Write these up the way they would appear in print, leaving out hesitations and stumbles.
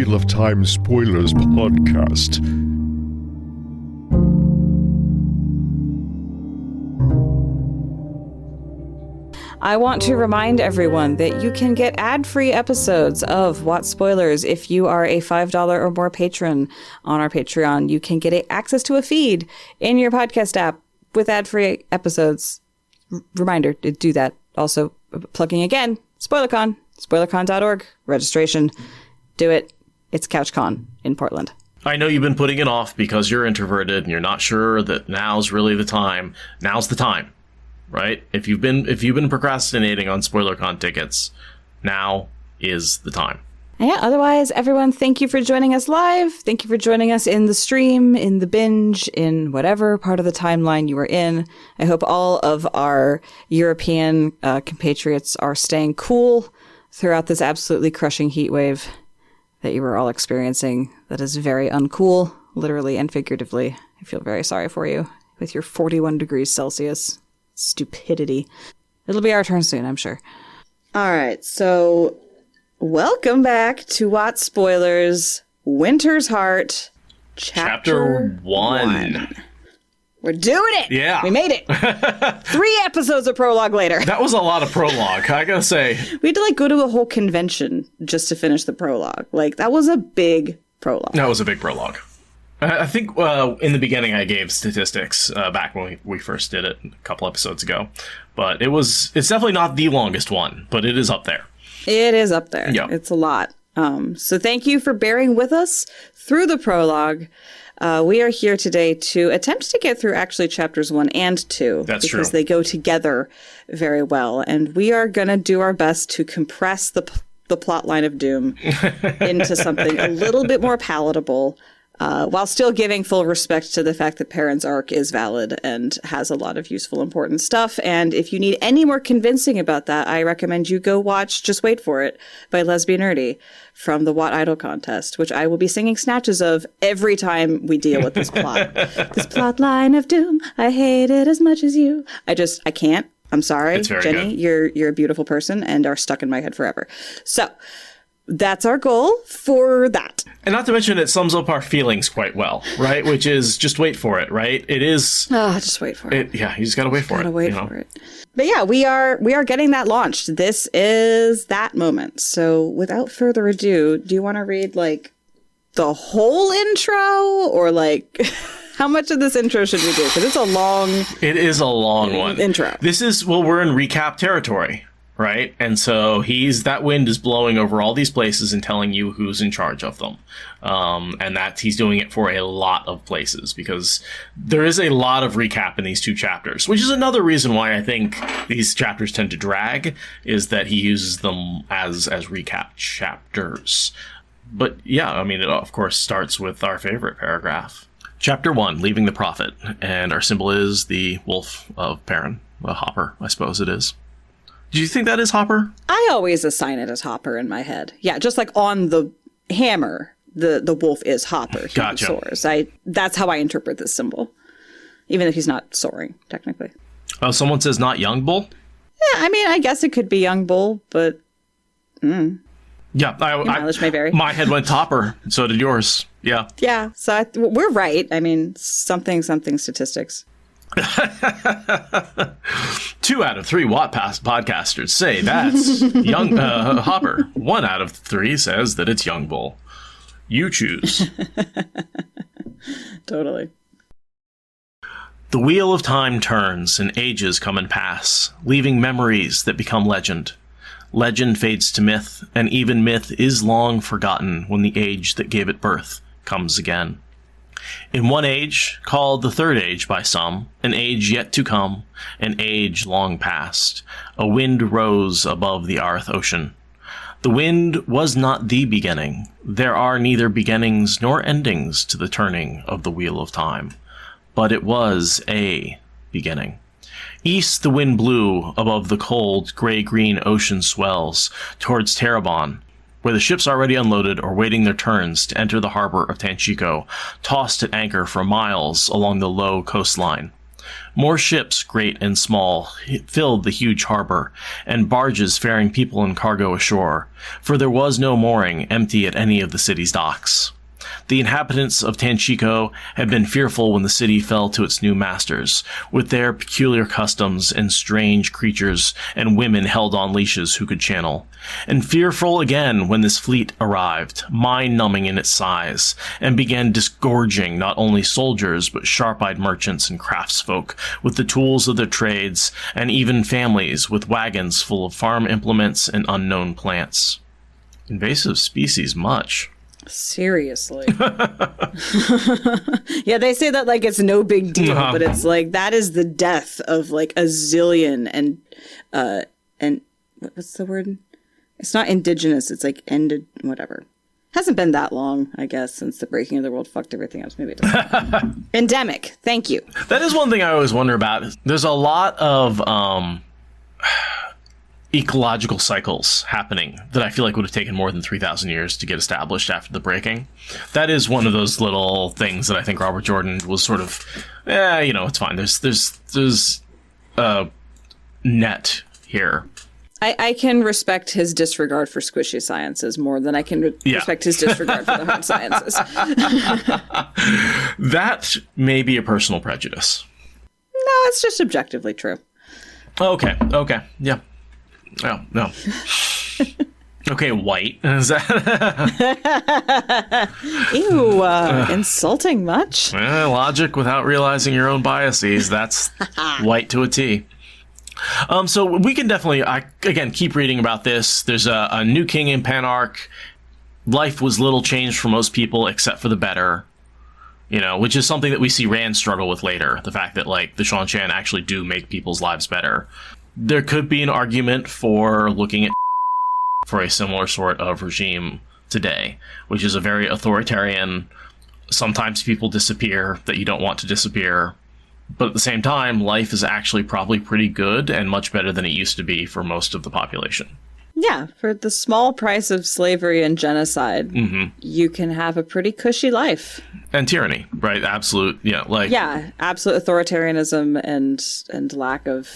Wheel of Time Spoilers podcast. I want to remind everyone that you can get ad-free episodes of What Spoilers if you are a $5 or more patron on our Patreon. You can get access to a feed in your podcast app with ad-free episodes. Reminder to do that. Also, plugging again, SpoilerCon, spoilercon.org, registration. Do it. It's CouchCon in Portland. I know you've been putting it off because you're introverted and you're not sure that now's really the time. Now's the time. Right? If you've been procrastinating on SpoilerCon tickets, now is the time. Yeah, otherwise, everyone, thank you for joining us live. Thank you for joining us in the stream, in the binge, in whatever part of the timeline you are in. I hope all of our European compatriots are staying cool throughout this absolutely crushing heat wave that you are all experiencing. That is very uncool, literally and figuratively. I feel very sorry for you with your 41 degrees Celsius. Stupidity. It'll be our turn soon, I'm sure. All right, so welcome back to What Spoilers, Winter's Heart, Chapter 1. We're doing it! Yeah. We made it! 3 episodes of prologue later. That was a lot of prologue, I gotta say. We had to go to a whole convention just to finish the prologue. That was a big prologue. That was a big prologue. I think in the beginning I gave statistics back when we first did it a couple episodes ago. But it's definitely not the longest one, but it is up there. It is up there. Yep. It's a lot. So thank you for bearing with us through the prologue. We are here today to attempt to get through actually chapters 1 and 2. That's true. Because they go together very well. And we are going to do our best to compress the plot line of Doom into something a little bit more palatable. While still giving full respect to the fact that Perrin's arc is valid and has a lot of useful, important stuff. And if you need any more convincing about that, I recommend you go watch Just Wait For It by Lesbian Nerdy from the What Idol contest, which I will be singing snatches of every time we deal with this plot. This plot line of doom, I hate it as much as you. I can't. I'm sorry, It's very Jenny, good. you're a beautiful person and are stuck in my head forever. So that's our goal for that. And not to mention, it sums up our feelings quite well, right? Which is just wait for it, right? It is. Just wait for it. Yeah, you just gotta wait for it. Gotta wait for it. But yeah, we are getting that launched. This is that moment. So without further ado, do you want to read the whole intro or how much of this intro should we do? Because it's a long. It is a long one. Intro. This is we're in recap territory. Right? And so that wind is blowing over all these places and telling you who's in charge of them. And that he's doing it for a lot of places because there is a lot of recap in these 2 chapters, which is another reason why I think these chapters tend to drag, is that he uses them as recap chapters. But yeah, I mean, it of course starts with our favorite paragraph. Chapter 1, Leaving the Prophet. And our symbol is the wolf of Perrin. A hopper, I suppose it is. Do you think that is Hopper? I always assign it as Hopper in my head. Yeah, just on the hammer, the wolf is Hopper. He Gotcha. soars. That's how I interpret this symbol, even if he's not soaring, technically. Oh, someone says not Young Bull? Yeah, I mean, I guess it could be Young Bull, but... Yeah, mileage may vary. My head went Hopper, so did yours. Yeah. Yeah, so we're right. I mean, something statistics. 2 out of 3 Wattpass podcasters say that's young Hopper. 1 out of 3 says that it's Young Bull. You choose. Totally. The wheel of time turns and ages come and pass, leaving memories that become legend. Legend fades to myth, and even myth is long forgotten when the age that gave it birth comes again. In one age, called the Third Age by some, an age yet to come, an age long past, a wind rose above the Arth Ocean. The wind was not the beginning. There are neither beginnings nor endings to the turning of the wheel of time. But it was a beginning. East the wind blew above the cold, gray-green ocean swells towards Terabon, where the ships already unloaded or waiting their turns to enter the harbor of Tanchico, tossed at anchor for miles along the low coastline. More ships, great and small, filled the huge harbor, and barges ferrying people and cargo ashore, for there was no mooring empty at any of the city's docks. The inhabitants of Tanchico had been fearful when the city fell to its new masters, with their peculiar customs and strange creatures and women held on leashes who could channel, and fearful again when this fleet arrived, mind-numbing in its size, and began disgorging not only soldiers but sharp-eyed merchants and craftsfolk with the tools of their trades, and even families with wagons full of farm implements and unknown plants. Invasive species much. Seriously. Yeah, they say that like it's no big deal, but it's like that is the death of like a zillion and what's the word? It's not indigenous, it's like ended whatever. Hasn't been that long, I guess, since the breaking of the world fucked everything else. Maybe it doesn't. Endemic. Thank you. That is one thing I always wonder about. There's a lot of ecological cycles happening that I feel like would have taken more than 3,000 years to get established after the breaking. That is one of those little things that I think Robert Jordan was sort of, it's fine. There's a net here. I can respect his disregard for squishy sciences more than I can respect his disregard for the hard sciences. That may be a personal prejudice. No, it's just objectively true. Okay, yeah. Oh, no. Okay, white. Is that... Ew, insulting much? Logic without realizing your own biases. That's white to a T. So we can definitely, again, keep reading about this. There's a new king in Panarch. Life was little changed for most people except for the better. Which is something that we see Rand struggle with later. The fact that, like, the Shan actually do make people's lives better. There could be an argument for looking at for a similar sort of regime today, which is a very authoritarian, sometimes people disappear that you don't want to disappear, but at the same time, life is actually probably pretty good and much better than it used to be for most of the population. Yeah, for the small price of slavery and genocide, you can have a pretty cushy life. And tyranny, right? Absolute, absolute authoritarianism and lack of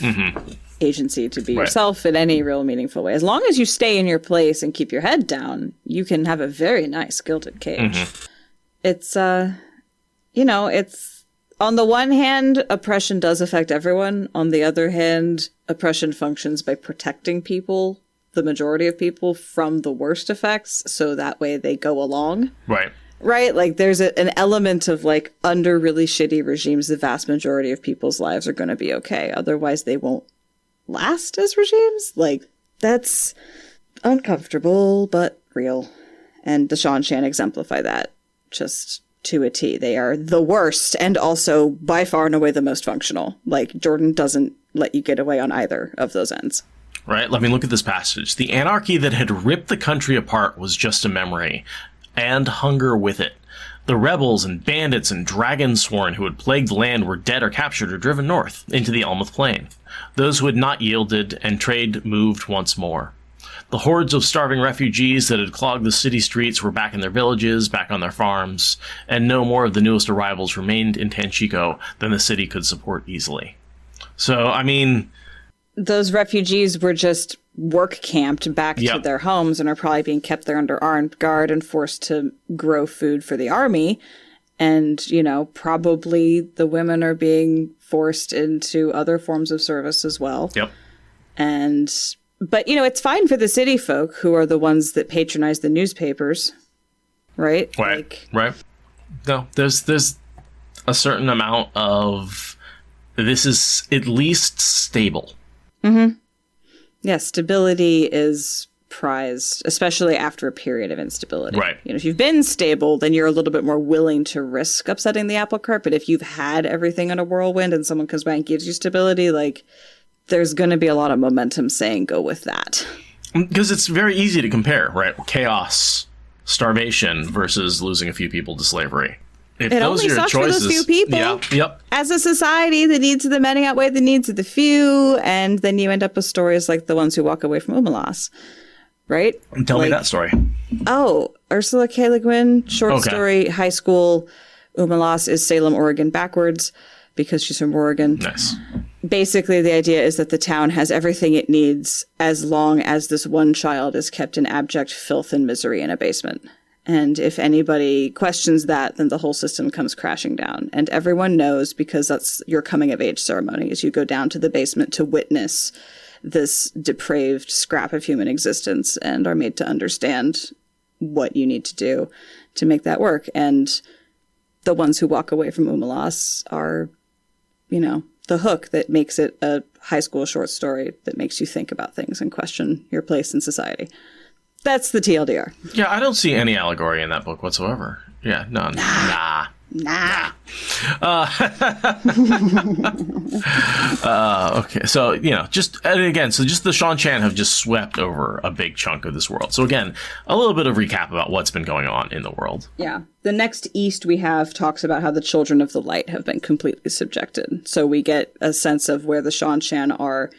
agency to be yourself in any real meaningful way. As long as you stay in your place and keep your head down, you can have a very nice gilded cage. It's, it's on the one hand, oppression does affect everyone. On the other hand, oppression functions by protecting people, the majority of people, from the worst effects, so that way they go along. Right? Like, there's an element of, like, under really shitty regimes, the vast majority of people's lives are going to be okay. Otherwise, they won't last as regimes. Like, that's uncomfortable, but real. And the Shan exemplify that just to a T. They are the worst and also by far and away the most functional. Like, Jordan doesn't let you get away on either of those ends. Right? Let me look at this passage. The anarchy that had ripped the country apart was just a memory, and hunger with it. The rebels and bandits and dragonsworn who had plagued the land were dead or captured or driven north into the Elmouth Plain. Those who had not yielded, and trade moved once more. The hordes of starving refugees that had clogged the city streets were back in their villages, back on their farms, and no more of the newest arrivals remained in Tanchico than the city could support easily. So, I mean... Those refugees were just work camped back to their homes and are probably being kept there under armed guard and forced to grow food for the army. And, probably the women are being forced into other forms of service as well. But, it's fine for the city folk who are the ones that patronize the newspapers, right? Right. No, there's a certain amount of this is at least stable. Yeah, stability is prized, especially after a period of instability. Right. If you've been stable, then you're a little bit more willing to risk upsetting the apple cart. But if you've had everything in a whirlwind and someone comes by and gives you stability, like, there's going to be a lot of momentum saying go with that. Because it's very easy to compare, right? Chaos, starvation versus losing a few people to slavery. If it those only are your sucks choices, for those few people. Yep. As a society, the needs of the many outweigh the needs of the few, and then you end up with stories like the ones who walk away from Umalas, right? Tell me that story. Oh, Ursula K. Le Guin, short story, high school. Umalas is Salem, Oregon backwards. because she's from Oregon. Nice. Basically, the idea is that the town has everything it needs as long as this one child is kept in abject filth and misery in a basement. And if anybody questions that, then the whole system comes crashing down. And everyone knows, because that's your coming-of-age ceremony, is you go down to the basement to witness this depraved scrap of human existence and are made to understand what you need to do to make that work. And the ones who walk away from Umalas are, you know, the hook that makes it a high school short story that makes you think about things and question your place in society. That's the TLDR. Yeah, I don't see any allegory in that book whatsoever. Yeah, none. Nah. Okay, so, you know, just the Sean Chan have just swept over a big chunk of this world. So again, a little bit of recap about what's been going on in the world. Yeah. The next East we have talks about how the Children of the Light have been completely subjected. So we get a sense of where the Sean Chan are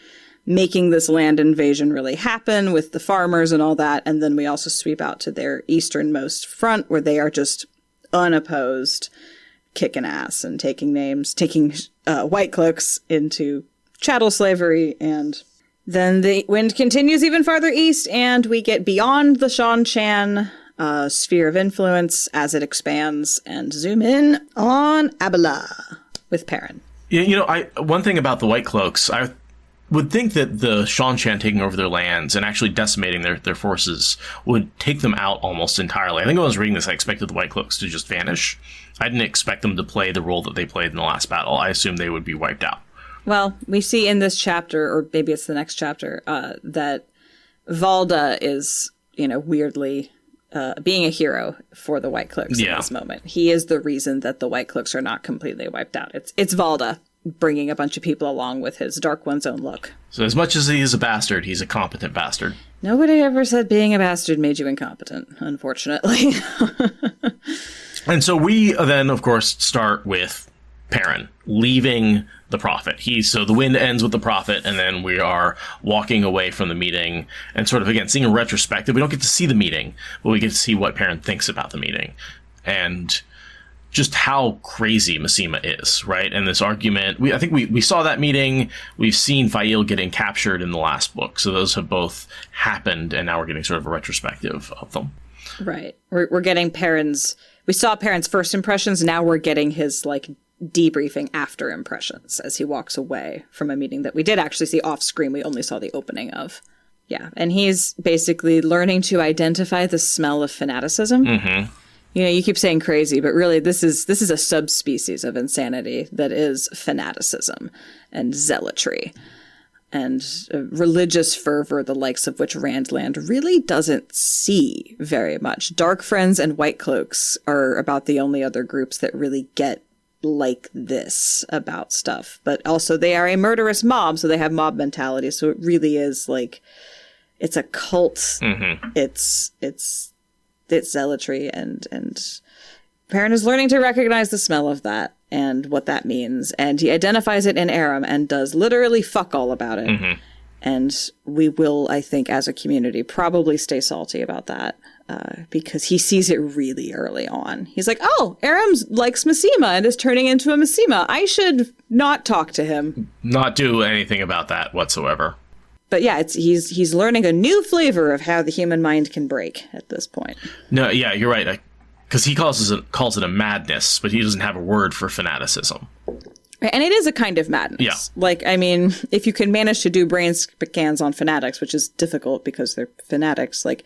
making this land invasion really happen with the farmers and all that. And then we also sweep out to their easternmost front where they are just unopposed, kicking ass and taking white cloaks into chattel slavery. And then the wind continues even farther east, and we get beyond the Sean Chan sphere of influence as it expands, and zoom in on Abela with Perrin. Yeah, you know, one thing about the white cloaks, I would think that the Sean Chan taking over their lands and actually decimating their forces would take them out almost entirely. I think when I was reading this, I expected the White Cloaks to just vanish. I didn't expect them to play the role that they played in the last battle. I assumed they would be wiped out. Well, we see in this chapter, or maybe it's the next chapter, that Valda is, you know, weirdly being a hero for the White Cloaks in this moment. He is the reason that the White Cloaks are not completely wiped out. It's Valda bringing a bunch of people along with his Dark One's own look. So as much as he is a bastard, he's a competent bastard. Nobody ever said being a bastard made you incompetent, unfortunately. And so we then, of course, start with Perrin leaving the prophet. So the wind ends with the prophet, and then we are walking away from the meeting and sort of, again, seeing a retrospective. We don't get to see the meeting, but we get to see what Perrin thinks about the meeting. And just how crazy Maseama is, right? And this argument, I think we saw that meeting. We've seen Fail getting captured in the last book. So those have both happened, and now we're getting sort of a retrospective of them. Right. We're getting we saw Perrin's first impressions. Now we're getting his, like, debriefing after impressions as he walks away from a meeting that we did actually see off screen. We only saw the opening of. Yeah. And he's basically learning to identify the smell of fanaticism. Mm-hmm. You know, you keep saying crazy, but really this is a subspecies of insanity that is fanaticism and zealotry and religious fervor, the likes of which Randland really doesn't see very much. Dark Friends and White Cloaks are about the only other groups that really get like this about stuff. But also they are a murderous mob, so they have mob mentality. So it really is like, it's a cult. Mm-hmm. It's zealotry, and Perrin is learning to recognize the smell of that and what that means, and he identifies it in Aram and does literally fuck all about it. Mm-hmm. And we will, I think, as a community, probably stay salty about that because he sees it really early on. He's like, oh, Aram likes Maseama and is turning into a Maseama. I should not talk to him. Not do anything about that whatsoever. But yeah, he's learning a new flavor of how the human mind can break at this point. No, yeah, you're right. Because he calls it a madness, but he doesn't have a word for fanaticism. And it is a kind of madness. Yeah. Like, I mean, if you can manage to do brain scans on fanatics, which is difficult because they're fanatics, like,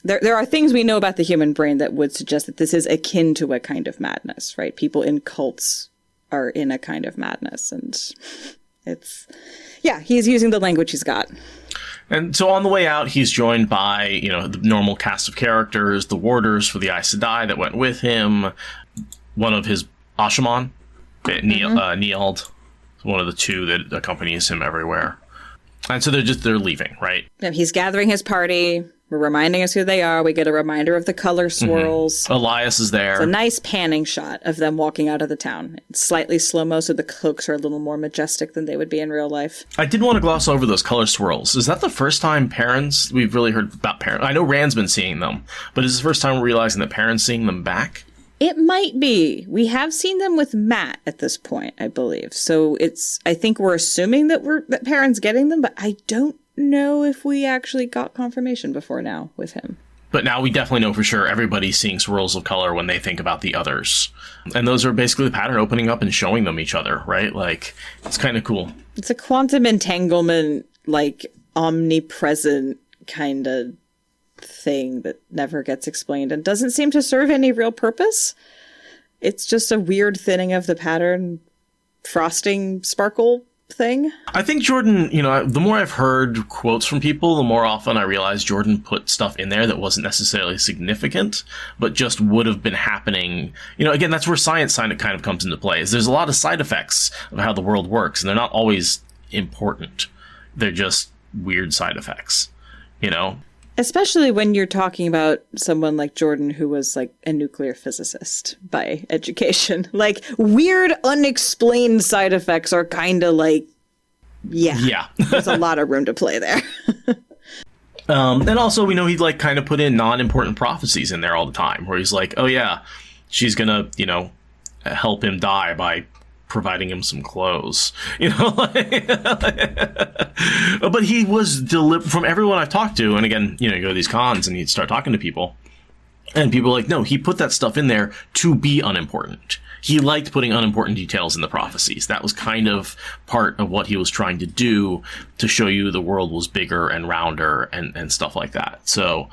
there are things we know about the human brain that would suggest that this is akin to a kind of madness, right? People in cults are in a kind of madness, and it's... Yeah, he's using the language he's got. And so on the way out, he's joined by, you know, the normal cast of characters, the warders for the Aes Sedai that went with him, one of his Ashaman, Niald, one of the two that accompanies him everywhere. And so they're leaving, right? Yeah, he's gathering his party. We're reminding us who they are. We get a reminder of the color swirls. Mm-hmm. Elias is there. It's a nice panning shot of them walking out of the town. It's slightly slow-mo, so the cloaks are a little more majestic than they would be in real life. I did want to gloss over those color swirls. Is that the first time we've really heard about Perrin? I know Rand's been seeing them, but is this the first time we're realizing that Perrin's seeing them back? It might be. We have seen them with Matt at this point, I believe. So I think we're assuming that Perrin's getting them, but I don't know if we actually got confirmation before now with him. But now we definitely know for sure everybody's seeing swirls of color when they think about the others. And those are basically the pattern opening up and showing them each other, right? Like, it's kind of cool. It's a quantum entanglement, like, omnipresent kind of thing that never gets explained and doesn't seem to serve any real purpose. It's just a weird thinning of the pattern frosting sparkle thing. I think Jordan, the more I've heard quotes from people, the more often I realize Jordan put stuff in there that wasn't necessarily significant, but just would have been happening. Again, that's where science kind of comes into play. Is there's a lot of side effects of how the world works, and they're not always important. They're just weird side effects, Especially when you're talking about someone like Jordan, who was like a nuclear physicist by education. Like, weird, unexplained side effects are kind of like, yeah. There's a lot of room to play there. And also, we know he'd like kind of put in non-important prophecies in there all the time, where he's like, oh yeah, she's gonna, help him die by providing him some clothes, but he was from everyone I've talked to. And again, you go to these cons and you start talking to people and people are like, no, he put that stuff in there to be unimportant. He liked putting unimportant details in the prophecies. That was kind of part of what he was trying to do to show you the world was bigger and rounder and stuff like that. So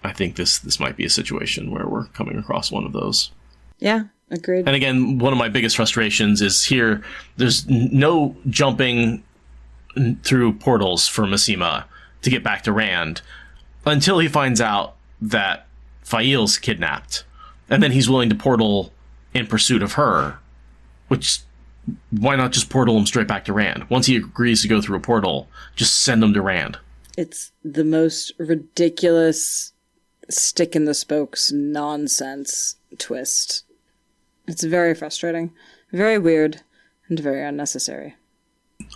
I think this might be a situation where we're coming across one of those. Yeah. Agreed. And again, one of my biggest frustrations is here, there's no jumping through portals for Maseama to get back to Rand until he finds out that Fail's kidnapped. And then he's willing to portal in pursuit of her, which, why not just portal him straight back to Rand? Once he agrees to go through a portal, just send him to Rand. It's the most ridiculous stick in the spokes nonsense twist. It's very frustrating, very weird, and very unnecessary.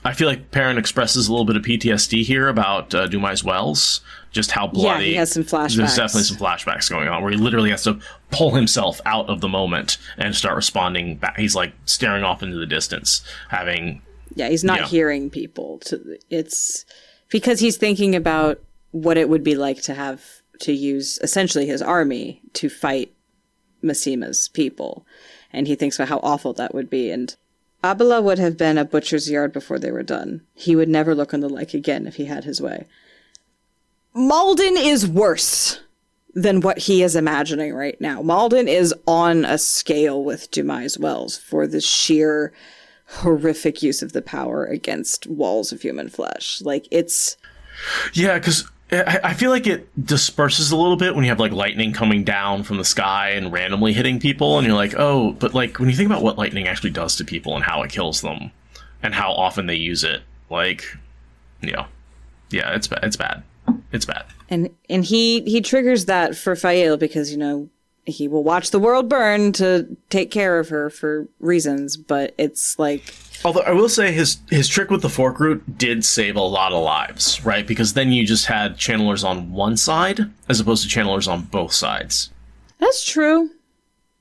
I feel like Perrin expresses a little bit of PTSD here about Dumai's Wells, just how bloody. Yeah, he has some flashbacks. There's definitely some flashbacks going on where he literally has to pull himself out of the moment and start responding back. He's like staring off into the distance, having. Yeah, he's not hearing people. It's because he's thinking about what it would be like to have to use essentially his army to fight Maseama's people. And he thinks about how awful that would be. And Abala would have been a butcher's yard before they were done. He would never look on the like again if he had his way. Malden is worse than what he is imagining right now. Malden is on a scale with Dumai's Wells for the sheer horrific use of the power against walls of human flesh. Like, it's... Yeah, because I feel like it disperses a little bit when you have like lightning coming down from the sky and randomly hitting people, and you're like, oh, but like when you think about what lightning actually does to people and how it kills them and how often they use it, like, it's bad. It's bad. And he triggers that for Fail because, he will watch the world burn to take care of her for reasons, but it's like... Although I will say his trick with the fork root did save a lot of lives, right? Because then you just had channelers on one side as opposed to channelers on both sides. That's true.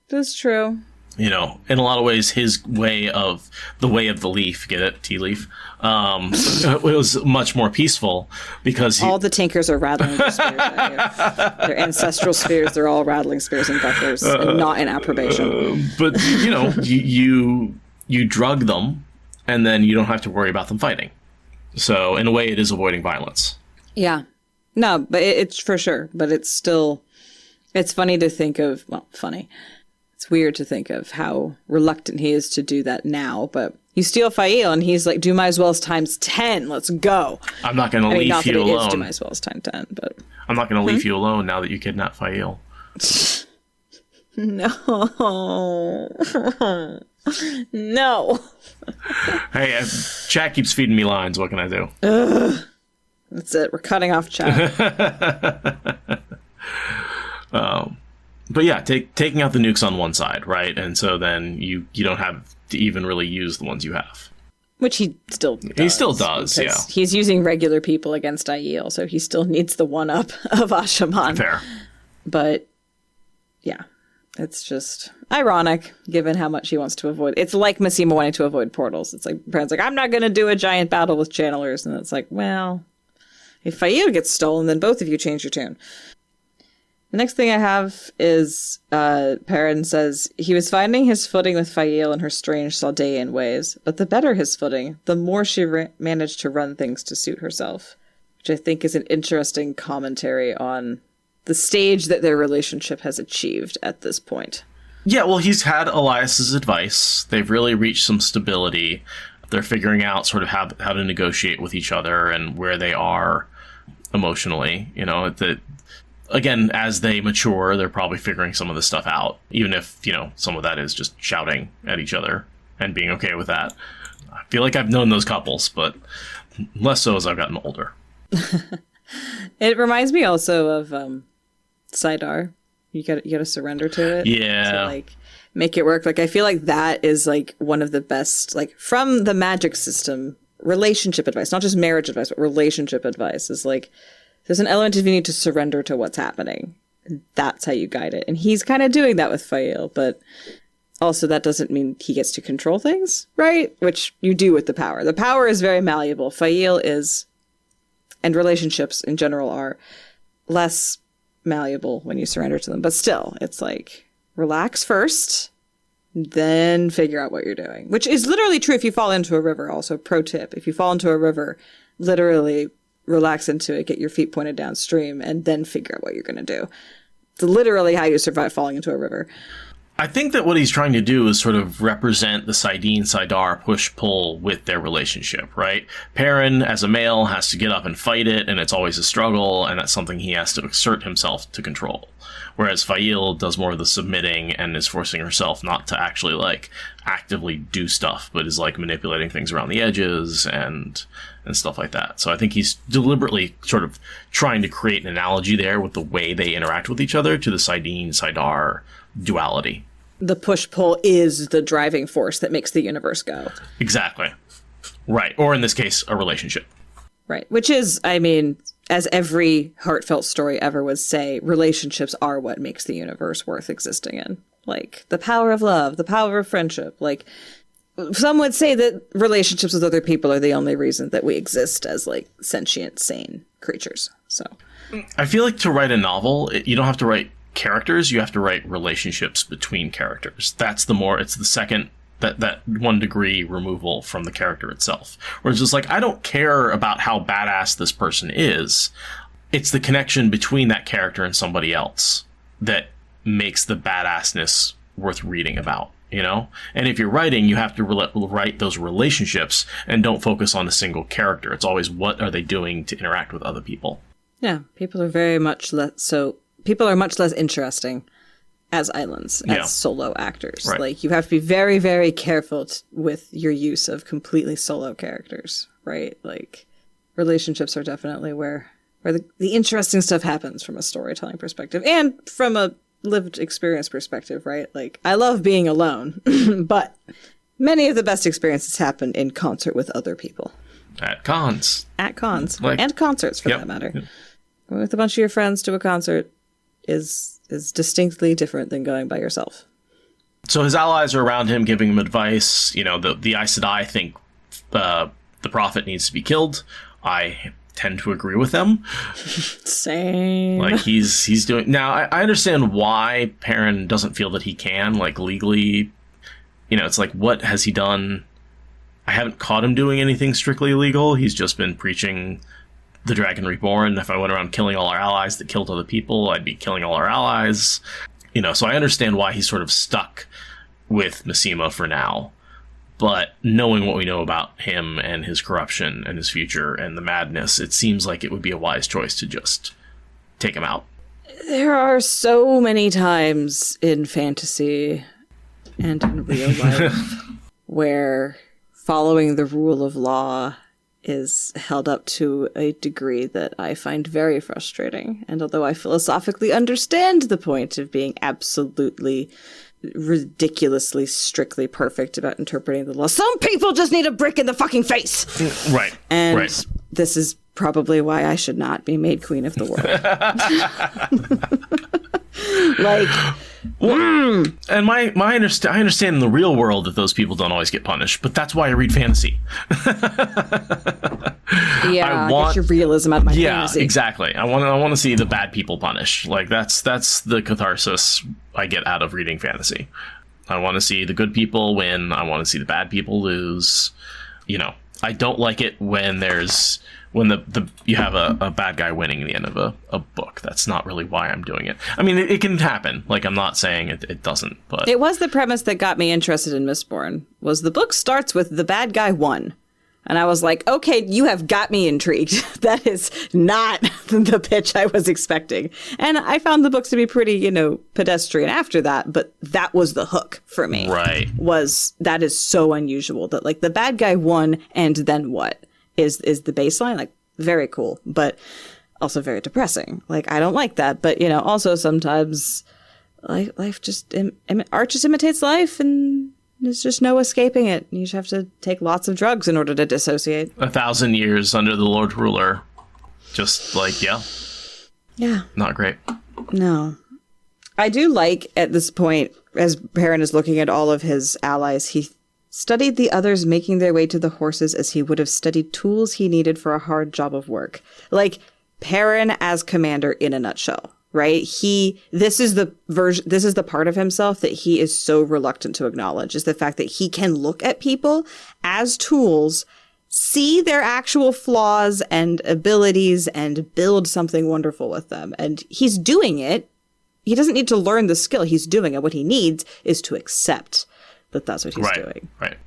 That's true. In a lot of ways, his way of the leaf, get it? Tea leaf. It was much more peaceful because all the Tinkers are rattling their spears at you. Their ancestral spears, they're all rattling spears and bucklers, and not in approbation. But, you drug them, and then you don't have to worry about them fighting. So, in a way, it is avoiding violence. Yeah. No, but it's for sure. But it's still... It's funny to think of... Well, funny. It's weird to think of how reluctant he is to do that now. But you steal Fail, and he's like, Dumai's Wells times 10. Let's go. I'm not going to leave not you that alone. It is Dumai's Wells times 10, but... I'm not going to leave you alone now that you kidnapped Fail. No. No. Hey, chat keeps feeding me lines. What can I do? Ugh. That's it. We're cutting off chat. But yeah, taking out the nukes on one side, right? And so then you don't have to even really use the ones you have. Which he still does. He still does, yeah. He's using regular people against Aiel, so he still needs the one-up of Ashaman. Fair. But, yeah. It's just ironic, given how much he wants to avoid. It's like Maseama wanting to avoid portals. It's like, Perrin's like, I'm not going to do a giant battle with channelers. And it's like, well, if Fael gets stolen, then both of you change your tune. The next thing I have is Perrin says, he was finding his footing with Fael in her strange Saldean ways, but the better his footing, the more she managed to run things to suit herself, which I think is an interesting commentary on the stage that their relationship has achieved at this point. Yeah, well, he's had Elias's advice. They've really reached some stability. They're figuring out sort of how to negotiate with each other and where they are emotionally. You know, again, as they mature, they're probably figuring some of this stuff out, even if, you know, some of that is just shouting at each other and being okay with that. I feel like I've known those couples, but less so as I've gotten older. It reminds me also of Saidar. You gotta surrender to it. Yeah. To, like, make it work. Like, I feel like that is, like, one of the best, like, from the magic system, relationship advice, not just marriage advice, but relationship advice is, like, there's an element of you need to surrender to what's happening. And that's how you guide it. And he's kind of doing that with Fael, but also that doesn't mean he gets to control things, right? Which you do with the power. The power is very malleable. Fael is, and relationships in general are less malleable when you surrender to them. But still, it's like, relax first, then figure out what you're doing. Which is literally true if you fall into a river. Also, pro tip, if you fall into a river, literally relax into it, get your feet pointed downstream, and then figure out what you're going to do. It's literally how you survive falling into a river. I think that what he's trying to do is sort of represent the Saidin-Saidar push-pull with their relationship, right? Perrin, as a male, has to get up and fight it, and it's always a struggle, and that's something he has to exert himself to control. Whereas Fael does more of the submitting and is forcing herself not to actually, like, actively do stuff, but is, like, manipulating things around the edges and stuff like that. So I think he's deliberately sort of trying to create an analogy there with the way they interact with each other to the Saidin-Saidar duality. The push-pull is the driving force that makes the universe go. Exactly. Right. Or in this case, a relationship. Right. Which is, I mean, as every heartfelt story ever would say, relationships are what makes the universe worth existing in. Like, the power of love, the power of friendship. Like, some would say that relationships with other people are the only reason that we exist as, like, sentient, sane creatures. So I feel like to write a novel, you don't have to write characters, you have to write relationships between characters. It's the second, that 1 degree removal from the character itself. Where it's just like, I don't care about how badass this person is. It's the connection between that character and somebody else that makes the badassness worth reading about, you know? And if you're writing, you have to write those relationships and don't focus on a single character. It's always, what are they doing to interact with other people? yeah, people are much less interesting as islands, as solo actors. Right. Like, you have to be very, very careful with your use of completely solo characters, right? Like, relationships are definitely where the interesting stuff happens from a storytelling perspective and from a lived experience perspective, right? Like, I love being alone, but many of the best experiences happen in concert with other people. At cons. And concerts, for that matter. Yep. With a bunch of your friends to a concert is distinctly different than going by yourself. So his allies are around him, giving him advice. You know, the Aes Sedai think the prophet needs to be killed. I tend to agree with them. Same. Like, he's doing... Now, I understand why Perrin doesn't feel that he can, like, legally. You know, it's like, what has he done? I haven't caught him doing anything strictly illegal. He's just been preaching the Dragon Reborn. If I went around killing all our allies that killed other people, I'd be killing all our allies. You know, so I understand why he's sort of stuck with Maseama for now. But knowing what we know about him and his corruption and his future and the madness, it seems like it would be a wise choice to just take him out. There are so many times in fantasy and in real life where following the rule of law is held up to a degree that I find very frustrating. And although I philosophically understand the point of being absolutely, ridiculously, strictly perfect about interpreting the law, some people just need a brick in the fucking face! Right. And this is probably why I should not be made queen of the world. Like, Well, and I understand in the real world that those people don't always get punished, but that's why I read fantasy. Yeah, get your realism out of my fantasy. Yeah, exactly. I want to see the bad people punished. Like that's the catharsis I get out of reading fantasy. I want to see the good people win. I want to see the bad people lose. You know, I don't like it when you have a bad guy winning in the end of a book. That's not really why I'm doing it. I mean, it can happen. Like, I'm not saying it doesn't, but it was the premise that got me interested in Mistborn. Was the book starts with the bad guy won. And I was like, okay, you have got me intrigued. That is not the pitch I was expecting. And I found the books to be pretty, pedestrian after that. But that was the hook for me. Right. That is so unusual that like the bad guy won and then what is the baseline. Like very cool, but also very depressing. Like I don't like that. But, also sometimes life just art just imitates life and there's just no escaping it. You just have to take lots of drugs in order to dissociate. 1,000 years under the Lord Ruler. Just like, yeah. Yeah. Not great. No. I do like at this point, as Perrin is looking at all of his allies, he studied the others making their way to the horses as he would have studied tools he needed for a hard job of work. Like Perrin as commander in a nutshell. Right? This is the part of himself that he is so reluctant to acknowledge, is the fact that he can look at people as tools, see their actual flaws and abilities and build something wonderful with them. And he's doing it. He doesn't need to learn the skill. He's doing it. What he needs is to accept that that's what he's doing. Right.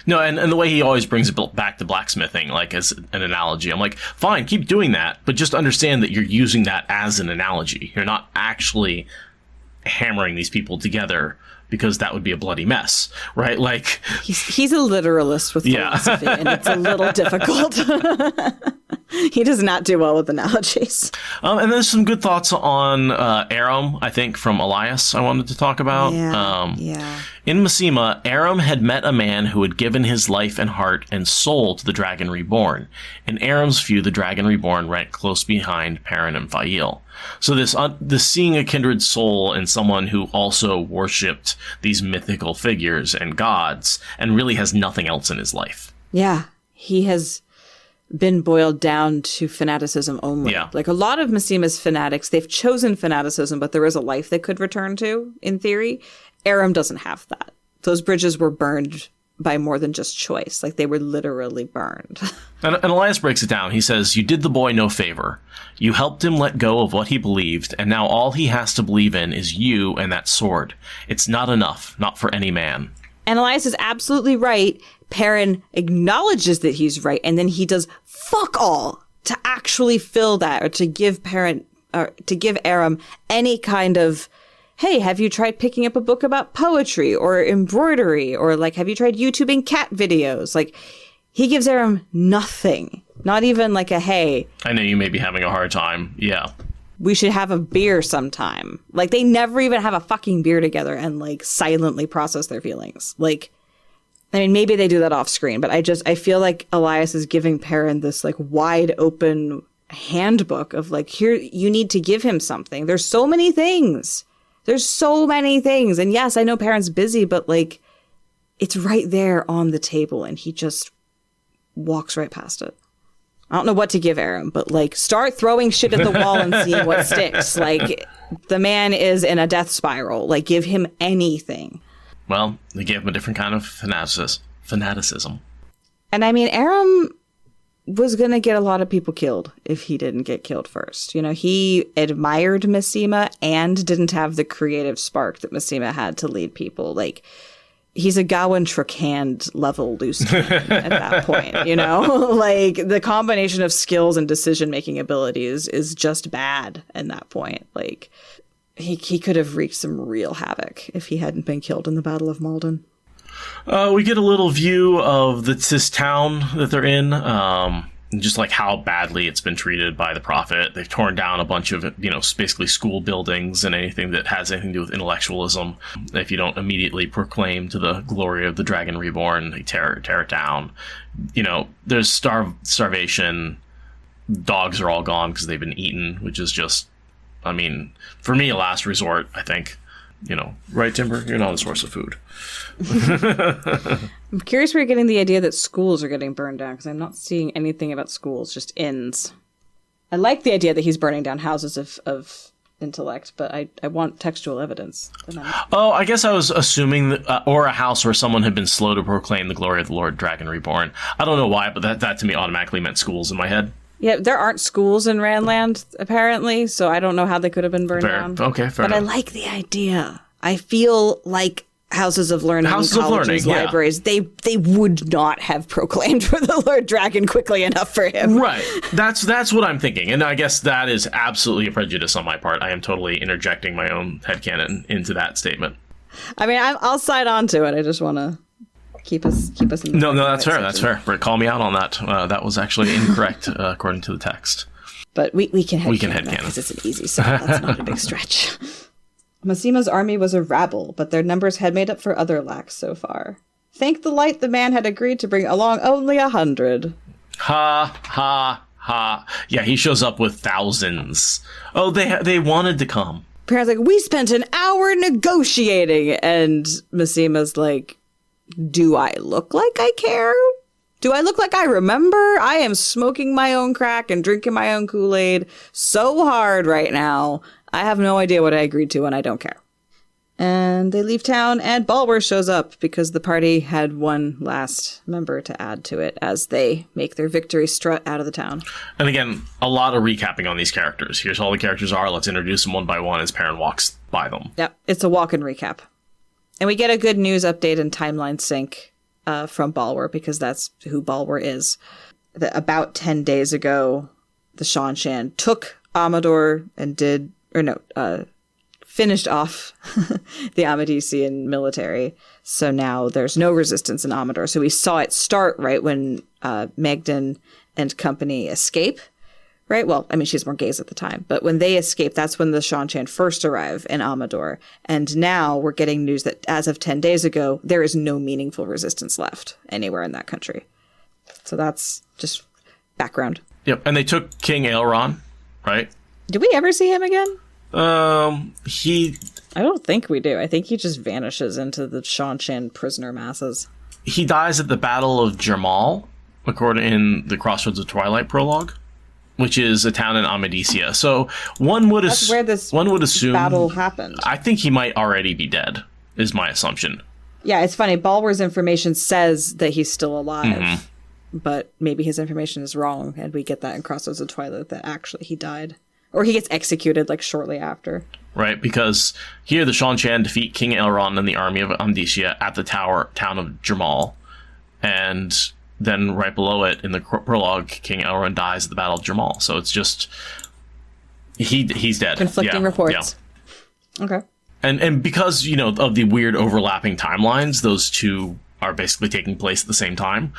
No, and the way he always brings it back to blacksmithing, like as an analogy. I'm like, fine, keep doing that, but just understand that you're using that as an analogy. You're not actually hammering these people together because that would be a bloody mess, right? Like he's a literalist with philosophy, and it's a little difficult. He does not do well with analogies. And there's some good thoughts on Aram, I think, from Elias I wanted to talk about. Yeah. In Maseama, Aram had met a man who had given his life and heart and soul to the Dragon Reborn. In Aram's view, the Dragon Reborn ranked close behind Perrin and Fael. So this seeing a kindred soul in someone who also worshipped these mythical figures and gods and really has nothing else in his life. Yeah, he has been boiled down to fanaticism only. Yeah. Like a lot of Maseama's fanatics, they've chosen fanaticism, but there is a life they could return to, in theory. Aram doesn't have that. Those bridges were burned by more than just choice. Like they were literally burned. And Elias breaks it down. He says, "You did the boy no favor. You helped him let go of what he believed, and now all he has to believe in is you and that sword. It's not enough, not for any man." And Elias is absolutely right. Perrin acknowledges that he's right, and then he does fuck all to actually fill that, or to give Aram any kind of, hey, have you tried picking up a book about poetry or embroidery, or like, have you tried YouTubing cat videos? Like, he gives Aram nothing, not even like a, hey, I know you may be having a hard time. Yeah. We should have a beer sometime. Like, they never even have a fucking beer together and like silently process their feelings. Like, I mean, maybe they do that off screen, but I feel like Elias is giving Perrin this like wide open handbook of like, here, you need to give him something. There's so many things. And yes, I know Perrin's busy, but like, it's right there on the table and he just walks right past it. I don't know what to give Aram, but like, start throwing shit at the wall and seeing what sticks. Like, the man is in a death spiral. Like, give him anything. Well, they gave him a different kind of fanaticism. And I mean, Aram was going to get a lot of people killed if he didn't get killed first. You know, he admired Maseama and didn't have the creative spark that Maseama had to lead people. Like, he's a Gawain Trakand level loose cannon at that point, you know? Like, the combination of skills and decision-making abilities is just bad at that point. Like, he could have wreaked some real havoc if he hadn't been killed in the Battle of Malden. We get a little view of this town that they're in, just like how badly it's been treated by the Prophet. They've torn down a bunch of, basically school buildings and anything that has anything to do with intellectualism. If you don't immediately proclaim to the glory of the Dragon Reborn, they tear it down. There's starvation. Dogs are all gone because they've been eaten, which is just, for me, a last resort, I think. right, Timber? You're not a source of food. I'm curious where you're getting the idea that schools are getting burned down, because I'm not seeing anything about schools, just inns. I like the idea that he's burning down houses of intellect, but I want textual evidence. Oh, I guess I was assuming that, or a house where someone had been slow to proclaim the glory of the Lord, Dragon Reborn. I don't know why, but that to me automatically meant schools in my head. Yeah, there aren't schools in Randland, apparently, so I don't know how they could have been burned down. Okay, fair enough. But I like the idea. I feel like houses of learning, colleges, libraries, they would not have proclaimed for the Lord Dragon quickly enough for him. Right. That's what I'm thinking. And I guess that is absolutely a prejudice on my part. I am totally interjecting my own headcanon into that statement. I mean, I'll side on to it. I just want to keep us in the No, that's fair. That's fair. Britt, call me out on that. That was actually incorrect according to the text. But we can headcanon. We can headcanon because it's an easy sell. That's not a big stretch. Maseama's army was a rabble, but their numbers had made up for other lacks so far. Thank the light the man had agreed to bring along only 100. Ha, ha, ha. Yeah, he shows up with thousands. Oh, they wanted to come. Perrin's like, we spent an hour negotiating, and Maseama's like, do I look like I care? Do I look like I remember? I am smoking my own crack and drinking my own Kool-Aid so hard right now. I have no idea what I agreed to, and I don't care. And they leave town, and Balwer shows up because the party had one last member to add to it as they make their victory strut out of the town. And again, a lot of recapping on these characters. Here's all the characters are. Let's introduce them one by one as Perrin walks by them. Yep, it's a walk-in recap. And we get a good news update and timeline sync from Balwer, because that's who Balwer is. About 10 days ago, the Shanshan took Amador and finished off the Amadisian military. So now there's no resistance in Amador. So we saw it start right when Magdan and company escape, right? Well, I mean, she's Morghese at the time, but when they escape, that's when the Shanshan first arrive in Amador. And now we're getting news that as of 10 days ago, there is no meaningful resistance left anywhere in that country. So that's just background. Yep, and they took King Aelron, right? Did we ever see him again? I don't think we do. I think he just vanishes into the Shanshan prisoner masses. He dies at the Battle of Jermal, according in the Crossroads of Twilight prologue, which is a town in Amadisia. So one would assume battle happened. I think he might already be dead, is my assumption. Yeah, it's funny. Balwer's information says that he's still alive, but maybe his information is wrong, and we get that in Crossroads of Twilight that actually he died. Or he gets executed, like, shortly after. Right, because here the Shanshan defeat King Elrond and the army of Amnesia at the town of Jermal. And then right below it, in the prologue, King Elrond dies at the Battle of Jermal. So it's just... He's dead. Conflicting reports. Yeah. Okay. And because, of the weird overlapping timelines, those two are basically taking place at the same time.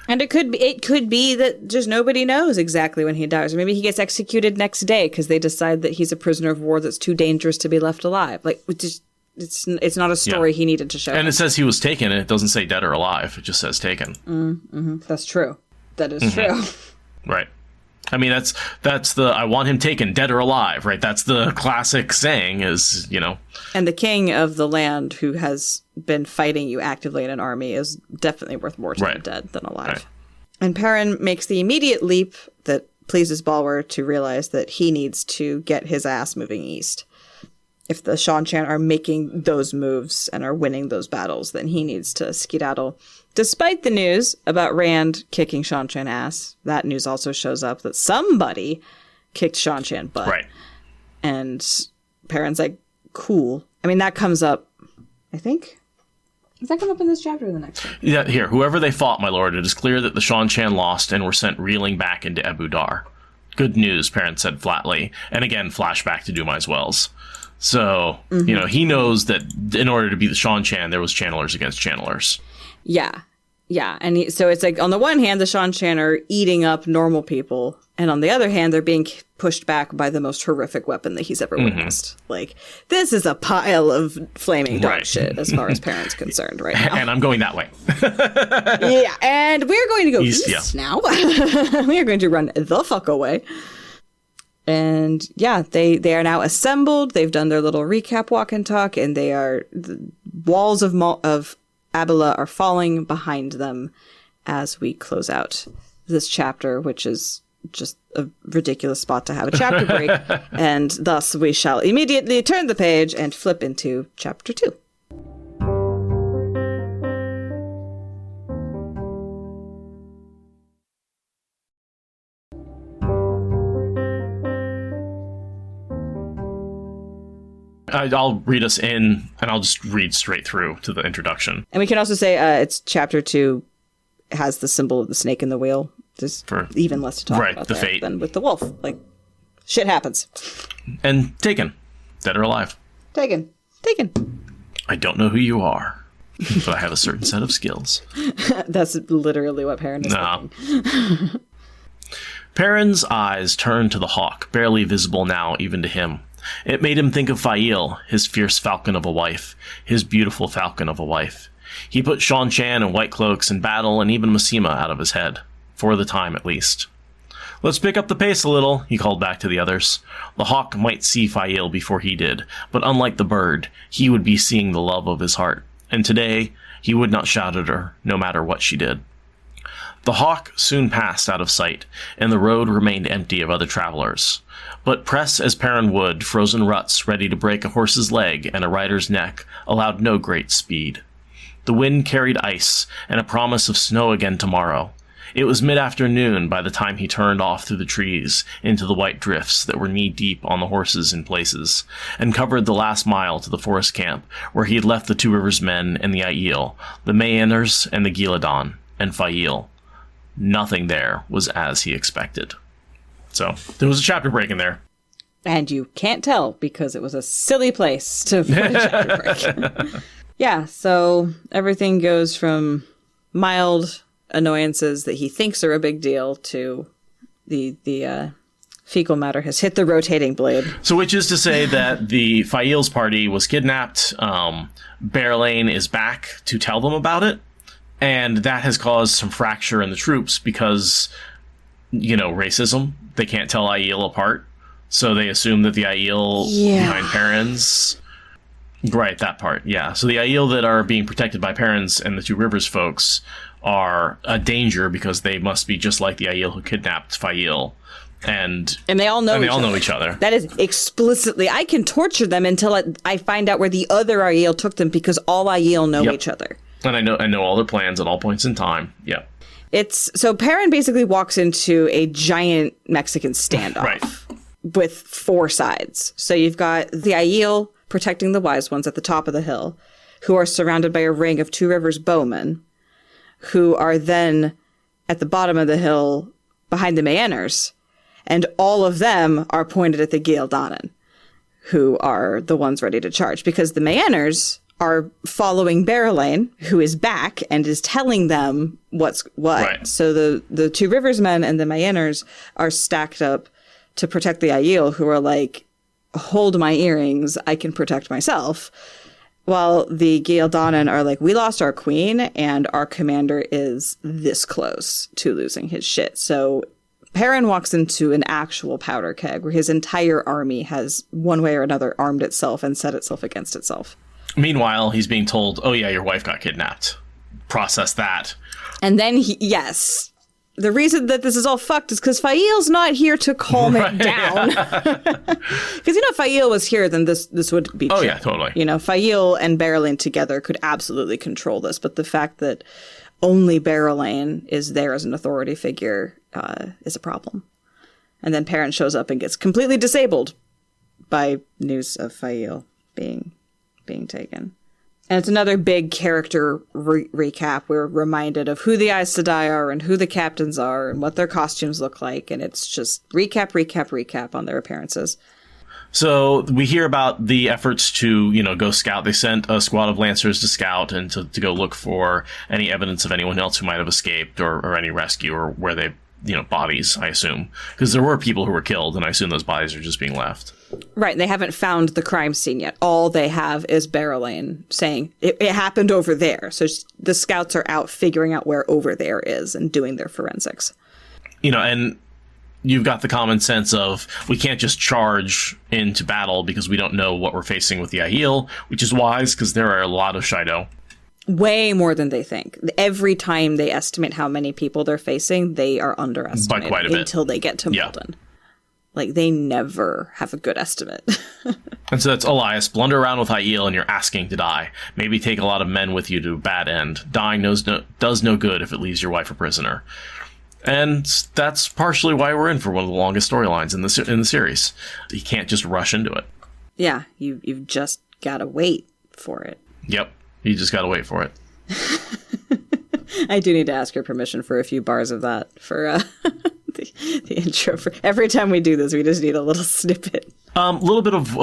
And it could be that just nobody knows exactly when he dies. Or maybe he gets executed next day because they decide that he's a prisoner of war that's too dangerous to be left alive. Like, it's not a story he needed to show. And it says he was taken, and it doesn't say dead or alive. It just says taken. Mm-hmm. That's true. That is true. Right. I mean, that's the I want him taken, dead or alive, right? That's the classic saying is, And the king of the land who has been fighting you actively in an army is definitely worth more to him dead than alive. Right. And Perrin makes the immediate leap that pleases Balwer to realize that he needs to get his ass moving east. If the Shanshan are making those moves and are winning those battles, then he needs to skedaddle. Despite the news about Rand kicking Shanshan ass, that news also shows up that somebody kicked Shanshan butt. Right. And Perrin's like, cool. I mean, that comes up, I think. Does that come up in this chapter or the next one? Yeah, here. Whoever they fought, my lord, it is clear that the Shanshan lost and were sent reeling back into Ebu Dar. Good news, Perrin said flatly. And again, flashback to Dumai's Wells. So, he knows that in order to be the Shanshan, there was channelers against channelers. Yeah. Yeah. And so it's like, on the one hand, the Shanshan are eating up normal people. And on the other hand, they're being pushed back by the most horrific weapon that he's ever witnessed. Like, this is a pile of flaming dog shit as far as Perrin's concerned right now. And I'm going that way. Yeah. And we're going to go east now. We are going to run the fuck away. And yeah, they are now assembled. They've done their little recap walk and talk, and the walls of Abila are falling behind them as we close out this chapter, which is just a ridiculous spot to have a chapter break. And thus we shall immediately turn the page and flip into chapter 2. I'll read us in, and I'll just read straight through to the introduction. And we can also say it's chapter 2 has the symbol of the snake in the wheel. There's even less to talk about the there fate. than with the wolf. Like, shit happens. And taken. Dead or alive. Taken. I don't know who you are, but I have a certain set of skills. That's literally what Perrin is thinking. Perrin's eyes turned to the hawk, barely visible now even to him. It made him think of Fail, his fierce falcon of a wife, his beautiful falcon of a wife. He put Shan Chan and White Cloaks in battle and even Maseama out of his head, for the time at least. Let's pick up the pace a little, he called back to the others. The hawk might see Fail before he did, but unlike the bird, he would be seeing the love of his heart, and today he would not shout at her, no matter what she did. The hawk soon passed out of sight, and the road remained empty of other travelers. But press as Perrin would, frozen ruts ready to break a horse's leg and a rider's neck allowed no great speed. The wind carried ice and a promise of snow again tomorrow. It was mid-afternoon by the time he turned off through the trees into the white drifts that were knee-deep on the horses in places, and covered the last mile to the forest camp where he had left the Two Rivers men and the Aiel, the Mayenners and the Giladon, and Fail. Nothing there was as he expected. So, there was a chapter break in there. And you can't tell because it was a silly place to put a chapter break. Yeah, so everything goes from mild annoyances that he thinks are a big deal to the fecal matter has hit the rotating blade. So which is to say that the Fail's party was kidnapped, Berlane is back to tell them about it, and that has caused some fracture in the troops because, racism. They can't tell Aiel apart, so they assume that the Aiel behind Perrin's... Right, that part, yeah. So the Aiel that are being protected by Perrin's and the Two Rivers folks are a danger because they must be just like the Aiel who kidnapped Fail. And they all know each other. That is explicitly... I can torture them until I find out where the other Aiel took them because all Aiel know each other. And I know all their plans at all points in time. Yep. So Perrin basically walks into a giant Mexican standoff with 4 sides. So you've got the Aiel protecting the wise ones at the top of the hill, who are surrounded by a ring of Two Rivers bowmen, who are then at the bottom of the hill behind the Mayenners, and all of them are pointed at the Gialdanen, who are the ones ready to charge, because the Mayenners are following Berlane, who is back and is telling them what's what. Right. So the Two Rivers men and the Mayenners are stacked up to protect the Aiel, who are like, hold my earrings, I can protect myself. While the Gialdanen are like, we lost our queen and our commander is this close to losing his shit. So Perrin walks into an actual powder keg where his entire army has one way or another armed itself and set itself against itself. Meanwhile, he's being told, oh yeah, your wife got kidnapped. Process that. And then the reason that this is all fucked is because Fail's not here to calm it down. Because, if Fail was here, then this would be true. Oh, yeah, totally. Fail and Berlane together could absolutely control this. But the fact that only Berlane is there as an authority figure is a problem. And then Perrin shows up and gets completely disabled by news of Fail being taken. And it's another big character recap. We're reminded of who the Aes Sedai are and who the captains are and what their costumes look like. And it's just recap on their appearances. So we hear about the efforts to, go scout. They sent a squad of Lancers to scout and to go look for any evidence of anyone else who might have escaped or any rescue or where they, bodies, I assume. Because there were people who were killed, and I assume those bodies are just being left. Right. They haven't found the crime scene yet. All they have is Berlane saying it happened over there. So the scouts are out figuring out where over there is and doing their forensics. And you've got the common sense of we can't just charge into battle because we don't know what we're facing with the Aiel, which is wise because there are a lot of Shido. Way more than they think. Every time they estimate how many people they're facing, they are underestimated by quite a bit until they get to Malden. Yeah. Like, they never have a good estimate. And so that's Elias. Blunder around with Aiel and you're asking to die. Maybe take a lot of men with you to a bad end. Dying does no good if it leaves your wife a prisoner. And that's partially why we're in for one of the longest storylines in the series. You can't just rush into it. Yeah, you've just got to wait for it. Yep. You just gotta wait for it. I do need to ask your permission for a few bars of that for the intro. For every time we do this, we just need a little snippet. A little bit of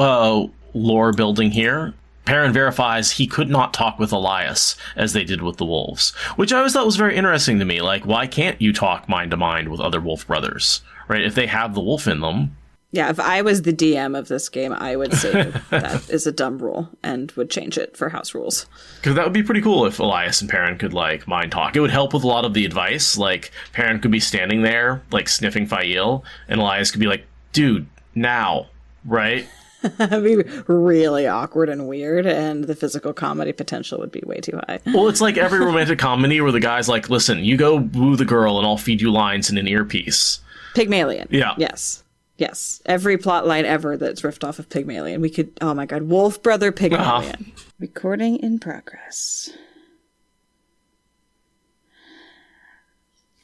lore building here. Perrin verifies he could not talk with Elias as they did with the wolves, which I always thought was very interesting to me. Like, why can't you talk mind to mind with other wolf brothers, right? If they have the wolf in them. Yeah, if I was the DM of this game, I would say that is a dumb rule and would change it for house rules. Because that would be pretty cool if Elias and Perrin could, like, mind talk. It would help with a lot of the advice. Like, Perrin could be standing there, like, sniffing Fael, and Elias could be like, dude, now, right? That'd be really awkward and weird, and the physical comedy potential would be way too high. Well, it's like every romantic comedy where the guy's like, listen, you go woo the girl and I'll feed you lines in an earpiece. Pygmalion. Yeah. Yes. Every plot line ever that's riffed off of Pygmalion. We could, oh my god, Wolf Brother Pygmalion. Recording in progress.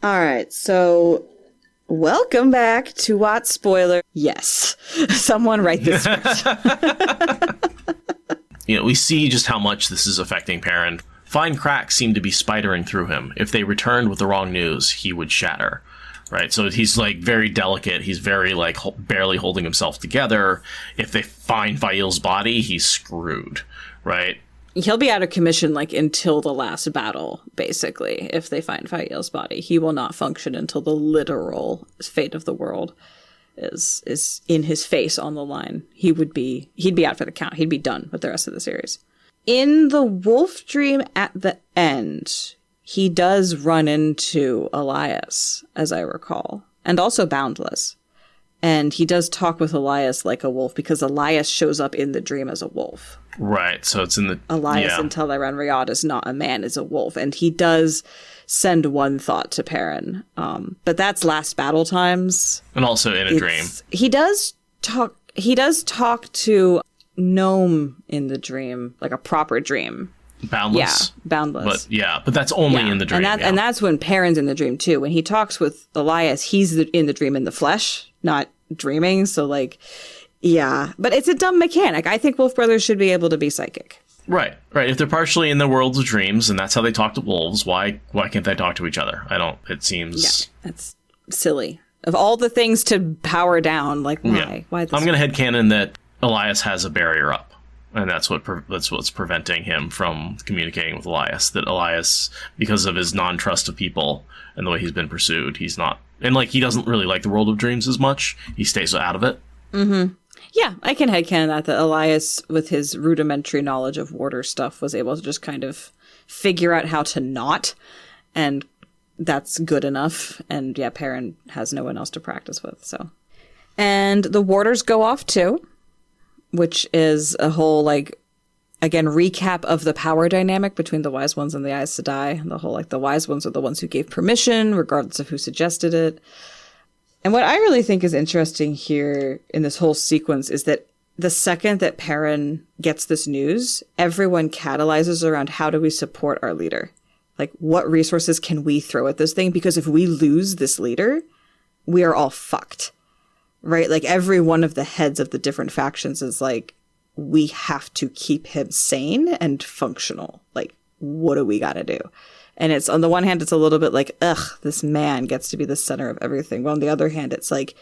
All right, so welcome back to What Spoiler. Yes, someone write this script. We see just how much this is affecting Perrin. Fine cracks seem to be spidering through him. If they returned with the wrong news, he would shatter. Right, so he's like very delicate. He's very like barely holding himself together. If they find Fael's body, he's screwed. Right, he'll be out of commission like until the last battle. Basically, if they find Fael's body, he will not function until the literal fate of the world is in his face on the line. He'd be out for the count. He'd be done with the rest of the series. In the wolf dream at the end, he does run into Elias, as I recall, and also Boundless. And he does talk with Elias like a wolf because Elias shows up in the dream as a wolf. Right, so it's in the... Elias in Tel Iran Riyadh is not a man, is a wolf. And he does send one thought to Perrin. But that's last battle times. And also in a dream. He does talk to Gnome in the dream, like a proper dream. Boundless. Yeah, Boundless. But that's only in the dream. And that's when Perrin's in the dream too. When he talks with Elias, he's in the dream in the flesh, not dreaming. So like, yeah. But it's a dumb mechanic. I think Wolf Brothers should be able to be psychic. Right. If they're partially in the worlds of dreams and that's how they talk to wolves, why can't they talk to each other? It seems... Yeah, that's silly. Of all the things to power down, like why? Yeah. Why this? I'm going to headcanon that Elias has a barrier up. And that's what's preventing him from communicating with Elias. That Elias, because of his non-trust of people and the way he's been pursued, he's not... And, like, he doesn't really like the world of dreams as much. He stays out of it. Mm-hmm. Yeah, I can headcanon that Elias, with his rudimentary knowledge of warder stuff, was able to just kind of figure out how to not. And that's good enough. And, yeah, Perrin has no one else to practice with, so... And the warders go off, too. Which is a whole, like, again, recap of the power dynamic between the wise ones and the Aes Sedai. The whole, like, the wise ones are the ones who gave permission, regardless of who suggested it. And what I really think is interesting here in this whole sequence is that the second that Perrin gets this news, everyone catalyzes around how do we support our leader? Like, what resources can we throw at this thing? Because if we lose this leader, we are all fucked. Right? Like, every one of the heads of the different factions is like, we have to keep him sane and functional. Like, what do we got to do? And it's, on the one hand, it's a little bit like, ugh, this man gets to be the center of everything. But on the other hand, it's like,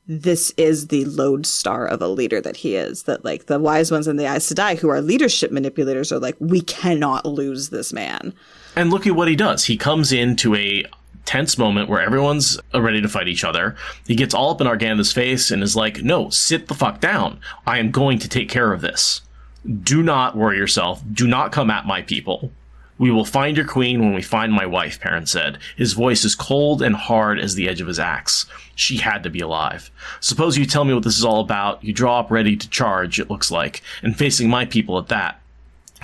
this is the lodestar of a leader that he is. That, like, the wise ones and the Aes Sedai, who are leadership manipulators, are like, we cannot lose this man. And look at what he does. He comes into a tense moment where everyone's ready to fight each other. He gets all up in Arganda's face and is like, no, sit the fuck down. I am going to take care of this. Do not worry yourself. Do not come at my people. We will find your queen when we find my wife, Perrin said. His voice as cold and hard as the edge of his axe. She had to be alive. Suppose you tell me what this is all about. You draw up ready to charge, it looks like, and facing my people at that.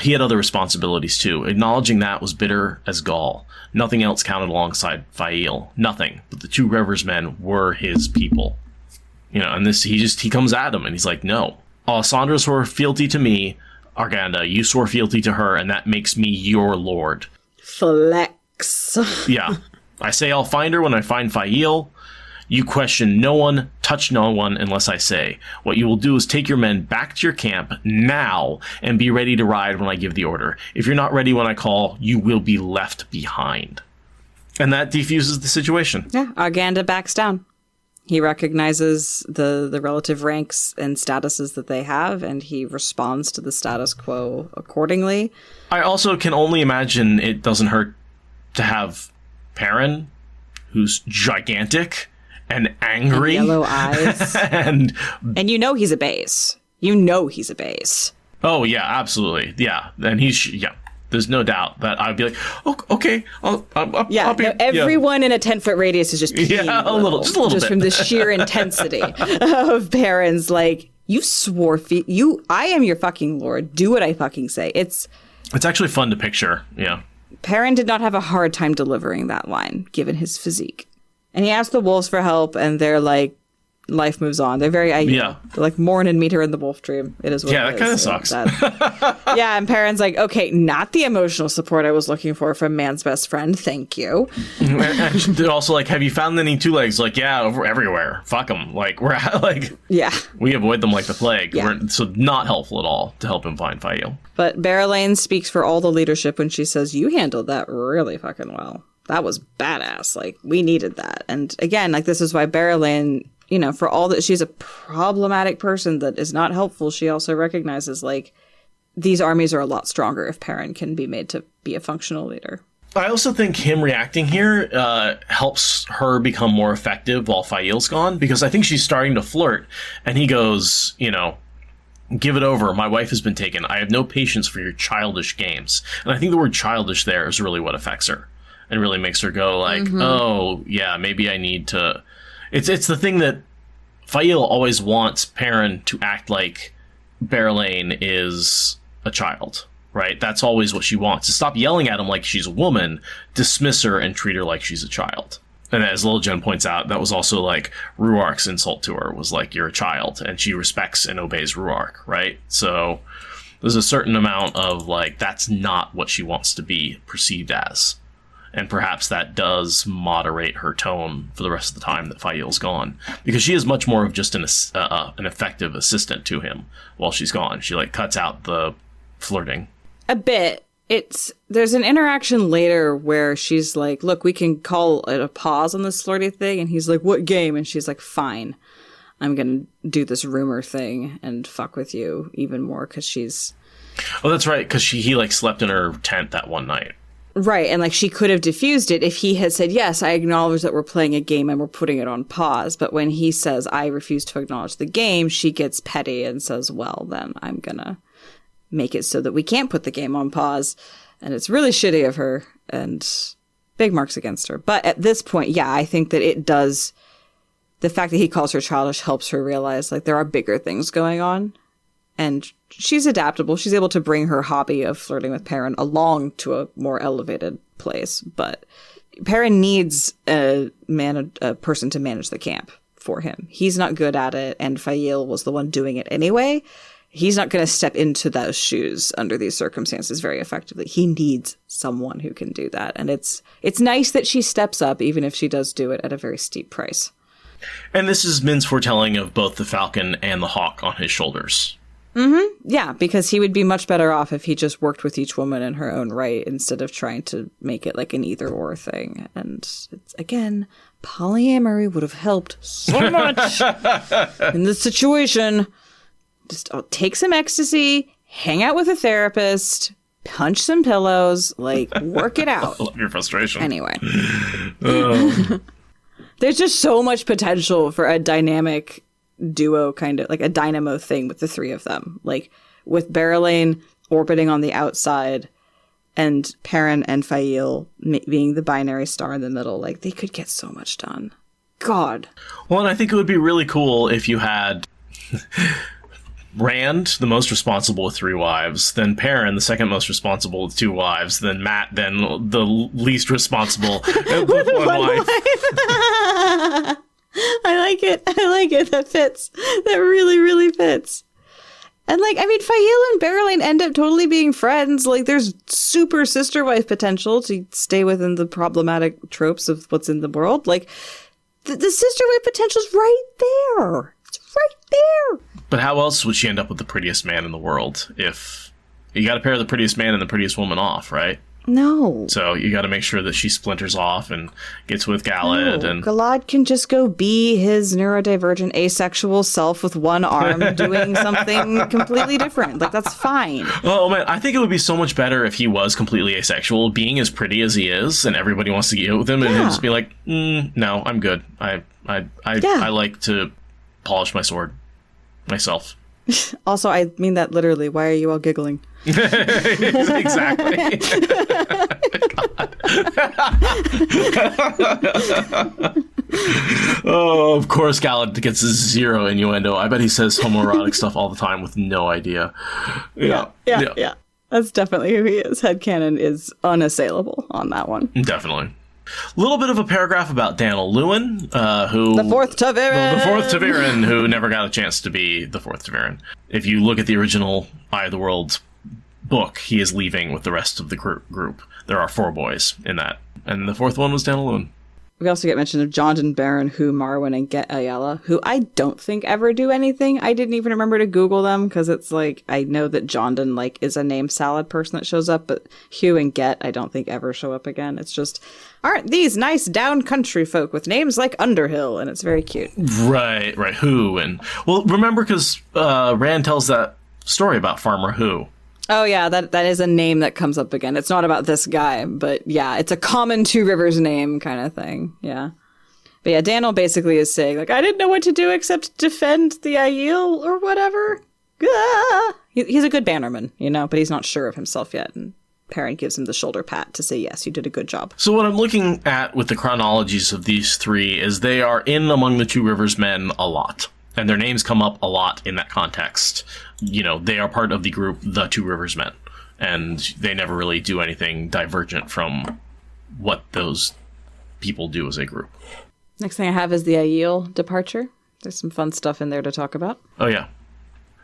He had other responsibilities, too. Acknowledging that was bitter as gall. Nothing else counted alongside Fael. Nothing. But the 2 Rivers men were his people. You know, and he comes at him, and he's like, no. Alessandra swore fealty to me. Arganda, you swore fealty to her, and that makes me your lord. Flex. Yeah. I say I'll find her when I find Fael. You question no one, touch no one unless I say. What you will do is take your men back to your camp now and be ready to ride when I give the order. If you're not ready when I call, you will be left behind. And that defuses the situation. Yeah, Arganda backs down. He recognizes the relative ranks and statuses that they have, and he responds to the status quo accordingly. I also can only imagine it doesn't hurt to have Perrin, who's gigantic and angry. And yellow eyes. and you know he's a base. You know he's a base. Oh, yeah, absolutely. Yeah, and there's no doubt that I'd be like, oh, okay, I'll be, everyone in a 10-foot radius is just peeing just a little bit. From the sheer intensity of Perrin's like, you swore, I am your fucking lord. Do what I fucking say. It's actually fun to picture, yeah. Perrin did not have a hard time delivering that line, given his physique. And he asked the wolves for help, and they're like, life moves on. They're very They're like, mourn and meet her in the wolf dream. It is what it is. Yeah, that kind of sucks. Yeah, and Perrin's like, okay, not the emotional support I was looking for from man's best friend. Thank you. And they're also like, have you found any 2-legs? Like, yeah, everywhere. Fuck them. Like, we're like, yeah, we avoid them like the plague. Yeah. So not helpful at all to help him find Fael. But Barrelane speaks for all the leadership when she says, you handled that really fucking well. That was badass. Like, we needed that. And again, like, this is why Barrelane, you know, for all that she's a problematic person that is not helpful, she also recognizes, like, these armies are a lot stronger if Perrin can be made to be a functional leader. I also think him reacting here helps her become more effective while Fael's gone, because I think she's starting to flirt, and he goes, you know, give it over. My wife has been taken. I have no patience for your childish games. And I think the word childish there is really what affects her and really makes her go like, oh, yeah, maybe I need to... It's the thing that Fael always wants Perrin to act like Barrelane is a child, right? That's always what she wants. To stop yelling at him like she's a woman, dismiss her and treat her like she's a child. And as Lil Jen points out, that was also like Ruark's insult to her was like, you're a child, and she respects and obeys Ruark, right? So there's a certain amount of like, that's not what she wants to be perceived as. And perhaps that does moderate her tone for the rest of the time that Fael's gone. Because she is much more of just an effective assistant to him while she's gone. She, like, cuts out the flirting. A bit. There's an interaction later where she's like, look, we can call it a pause on this flirty thing. And he's like, what game? And she's like, fine. I'm going to do this rumor thing and fuck with you even more because she's... Oh, that's right. Because he, like, slept in her tent that one night. Right, and like she could have diffused it if he had said, yes, I acknowledge that we're playing a game and we're putting it on pause. But when he says, I refuse to acknowledge the game, she gets petty and says, well, then I'm gonna make it so that we can't put the game on pause. And it's really shitty of her and big marks against her. But at this point, yeah, I think that it does. The fact that he calls her childish helps her realize like there are bigger things going on. And she's adaptable. She's able to bring her hobby of flirting with Perrin along to a more elevated place. But Perrin needs a person to manage the camp for him. He's not good at it, and Fael was the one doing it anyway. He's not going to step into those shoes under these circumstances very effectively. He needs someone who can do that. And it's nice that she steps up, even if she does do it at a very steep price. And this is Min's foretelling of both the Falcon and the Hawk on his shoulders. Mm-hmm. Yeah, because he would be much better off if he just worked with each woman in her own right instead of trying to make it like an either-or thing. And it's, again, polyamory would have helped so much in this situation. Just take some ecstasy, hang out with a therapist, punch some pillows, like, work it out. I love your frustration. Anyway. There's just so much potential for a dynamic duo, kind of like a dynamo thing with the three of them, like with Barrelane orbiting on the outside and Perrin and Fael being the binary star in the middle. Like, they could get so much done. God. Well, and I think it would be really cool if you had Rand, the most responsible with 3 wives, then Perrin, the second most responsible with 2 wives, then Matt, then the least responsible with 1 wife. I like it. That fits. That really, really fits. And, like, I mean, Fael and Berylane end up totally being friends. Like, there's super sister wife potential to stay within the problematic tropes of what's in the world. Like, the sister wife potential's right there. It's right there. But how else would she end up with the prettiest man in the world if you got to pair the prettiest man and the prettiest woman off, right? No. So you got to make sure that she splinters off and gets with Galad. No. And Galad can just go be his neurodivergent asexual self with 1 arm doing something completely different. Like, that's fine. Oh man, I think it would be so much better if he was completely asexual, being as pretty as he is, and everybody wants to get with him, and he'd just be like, no, I'm good. I like to polish my sword myself. Also, I mean that literally. Why are you all giggling? Exactly. Oh, of course Galad gets 0 innuendo. I bet he says homoerotic stuff all the time with no idea. Yeah. That's definitely who he is. Headcanon is unassailable on that one. Definitely. A little bit of a paragraph about Daniel Lewin, who... The 4th Ta'veren! The 4th Ta'veren, who never got a chance to be the 4th Ta'veren. If you look at the original Eye of the World book, he is leaving with the rest of the group. There are 4 boys in that. And the 4th one was Daniel Lewin. We also get mention of Jondan, Baron, Hu, Marwyn, and Get Ayala, who I don't think ever do anything. I didn't even remember to Google them, because it's like, I know that Jondan, like, is a name salad person that shows up, but Hu and Get, I don't think ever show up again. It's just, aren't these nice down country folk with names like Underhill? And it's very cute. Right. Hu. And, well, remember, because Rand tells that story about Farmer Hu. Oh, yeah, that is a name that comes up again. It's not about this guy, but yeah, it's a common Two Rivers name kind of thing. Yeah. But yeah, Daniel basically is saying, like, I didn't know what to do except defend the Aiel or whatever. Ah! He's a good bannerman, you know, but he's not sure of himself yet. And Perrin gives him the shoulder pat to say, yes, you did a good job. So what I'm looking at with the chronologies of these 3 is they are in among the Two Rivers men a lot. And their names come up a lot in that context. You know, they are part of the group, the Two Rivers Men. And they never really do anything divergent from what those people do as a group. Next thing I have is the Aiel departure. There's some fun stuff in there to talk about. Oh, yeah.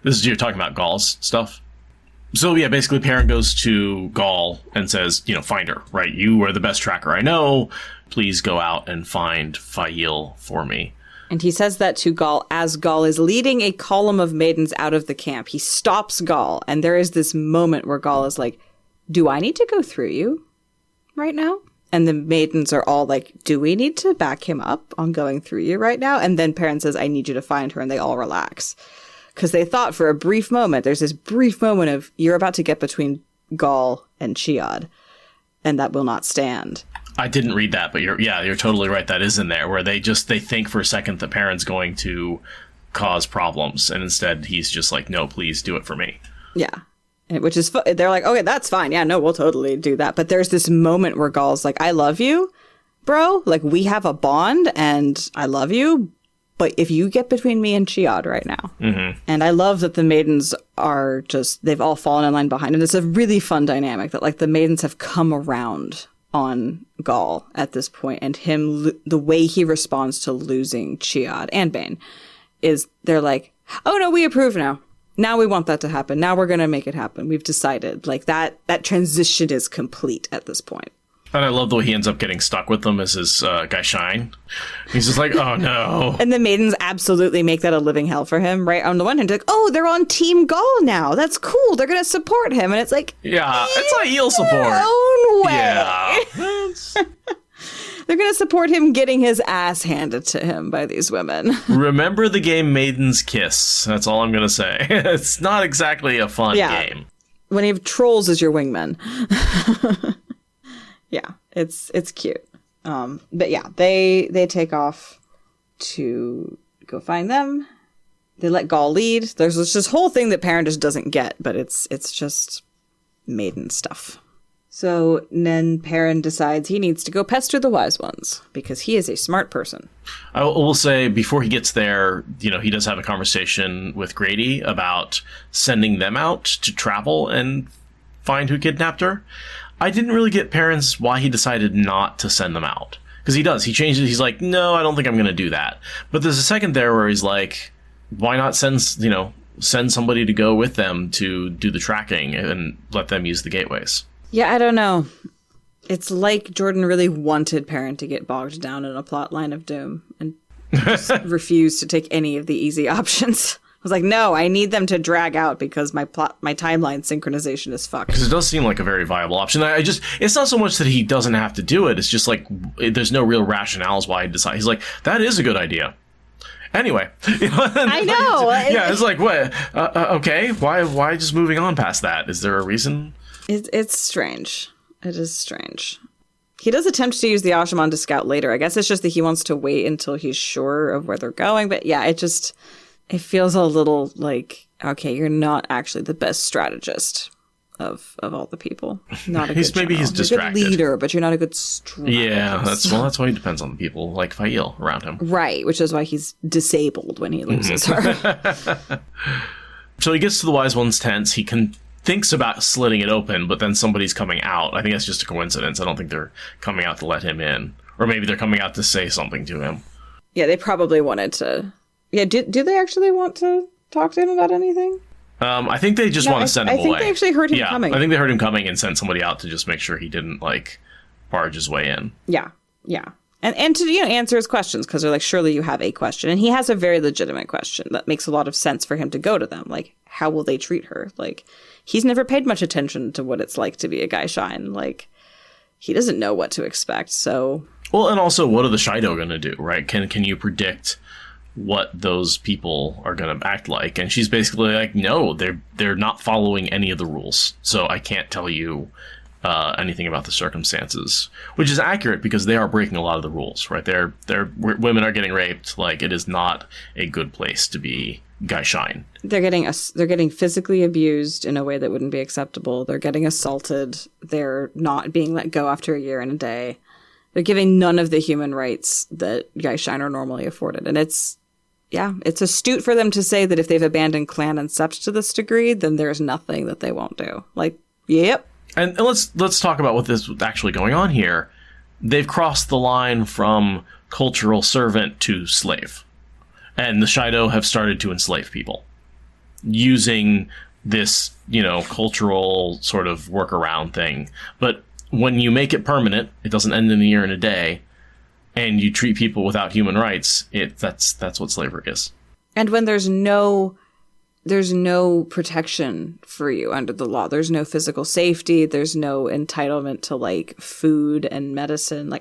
This is, you're talking about Gaul's stuff? So, yeah, basically Perrin goes to Gaul and says, you know, find her, right? You are the best tracker I know. Please go out and find Fael for me. And he says that to Gaul as Gaul is leading a column of maidens out of the camp. He stops Gaul, and there is this moment where Gaul is like, do I need to go through you right now? And the maidens are all like, do we need to back him up on going through you right now? And then Perrin says, I need you to find her, and they all relax. Because they thought for a brief moment, there's this brief moment of, you're about to get between Gaul and Chiad, and that will not stand. I didn't read that, but you're totally right. That is in there, where they think for a second that Perrin's going to cause problems, and instead he's just like, no, please do it for me. Yeah. Which is, they're like, okay, that's fine. Yeah, no, we'll totally do that. But there's this moment where Gaul's like, I love you, bro. Like, we have a bond, and I love you. But if you get between me and Chiad right now. Mm-hmm. And I love that the maidens are just, they've all fallen in line behind him. It's a really fun dynamic that, like, the maidens have come around on Gaul at this point, and him, the way he responds to losing Chiad and Bane is they're like, oh no, we approve now. Now we want that to happen. Now we're going to make it happen. We've decided. Like, that transition is complete at this point. And I love the way he ends up getting stuck with them as his guy Shine. He's just like, oh no. And the maidens absolutely make that a living hell for him, right? On the one hand, like, oh, they're on Team Gaul now. That's cool. They're going to support him. And it's like, yeah, it's like heel support. Own way. Yeah. They're going to support him getting his ass handed to him by these women. Remember the game Maiden's Kiss. That's all I'm going to say. It's not exactly a fun game. When you have trolls as your wingmen. Yeah, it's cute. But yeah, they take off to go find them. They let Gaul lead. There's this whole thing that Perrin just doesn't get, but it's just maiden stuff. So then Perrin decides he needs to go pester the wise ones because he is a smart person. I will say before he gets there, he does have a conversation with Grady about sending them out to travel and find who kidnapped her. I didn't really get Perrin's why he decided not to send them out. Because he does. He changes. He's like, no, I don't think I'm going to do that. But there's a second there where he's like, why not send somebody to go with them to do the tracking and let them use the gateways? Yeah, I don't know. It's like Jordan really wanted Perrin to get bogged down in a plot line of doom and just refused to take any of the easy options. I was like, no, I need them to drag out because my timeline synchronization is fucked. Because it does seem like a very viable option. It's not so much that he doesn't have to do it. It's just like, there's no real rationales why he decides. He's like, that is a good idea. Anyway. I know. Yeah, it's like, what? Okay, why just moving on past that? Is there a reason? It's strange. It is strange. He does attempt to use the Ashaman to scout later. I guess it's just that he wants to wait until he's sure of where they're going. But yeah, it feels a little like, okay, you're not actually the best strategist of all the people. Not a good maybe he's distracted. You're a good leader, but you're not a good strategist. Yeah, that's why he depends on the people like Fail around him. Right, which is why he's disabled when he loses her. So he gets to the Wise One's tents. He thinks about slitting it open, but then somebody's coming out. I think that's just a coincidence. I don't think they're coming out to let him in. Or maybe they're coming out to say something to him. Yeah, they probably wanted to... Yeah, do they actually want to talk to him about anything? I think they just want to send him away. I think they actually heard him coming. I think they heard him coming and sent somebody out to just make sure he didn't, barge his way in. Yeah. And to, answer his questions, because they're like, surely you have a question. And he has a very legitimate question that makes a lot of sense for him to go to them. Like, how will they treat her? Like, he's never paid much attention to what it's like to be a Guy Shine. Like, he doesn't know what to expect, so... Well, and also, what are the Shido going to do, right? Can you predict what those people are going to act like? And she's basically like, no, they're not following any of the rules, so I can't tell you anything about the circumstances, which is accurate because they are breaking a lot of the rules, right? Women are getting raped. Like, it is not a good place to be Guy Shine. They're getting physically abused in a way that wouldn't be acceptable. They're getting assaulted. They're not being let go after a year and a day. They're giving none of the human rights that Guy Shine are normally afforded. And it's astute for them to say that if they've abandoned clan and sept to this degree, then there's nothing that they won't do. Like, yep. And let's talk about what is actually going on here. They've crossed the line from cultural servant to slave. And the Shido have started to enslave people using this, cultural sort of workaround thing. But when you make it permanent, it doesn't end in a year and a day, and you treat people without human rights, that's what slavery is. And when there's no protection for you under the law, there's no physical safety, there's no entitlement to food and medicine,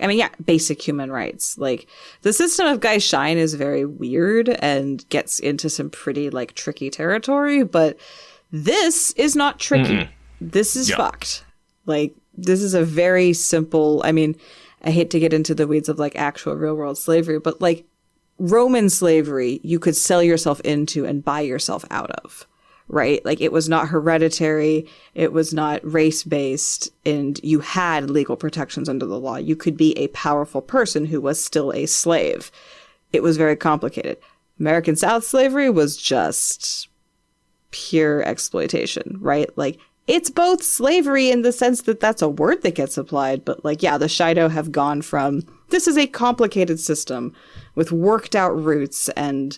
basic human rights. Like, the system of Guy Shine is very weird and gets into some pretty tricky territory, but this is not tricky. Mm-hmm. This is fucked. This is a very simple, I hate to get into the weeds of actual real world slavery, but Roman slavery, you could sell yourself into and buy yourself out of, right? It was not hereditary, it was not race-based, and you had legal protections under the law. You could be a powerful person who was still a slave. It was very complicated. American South slavery was just pure exploitation, right? It's both slavery in the sense that that's a word that gets applied, but the Shido have gone from, this is a complicated system with worked out roots, and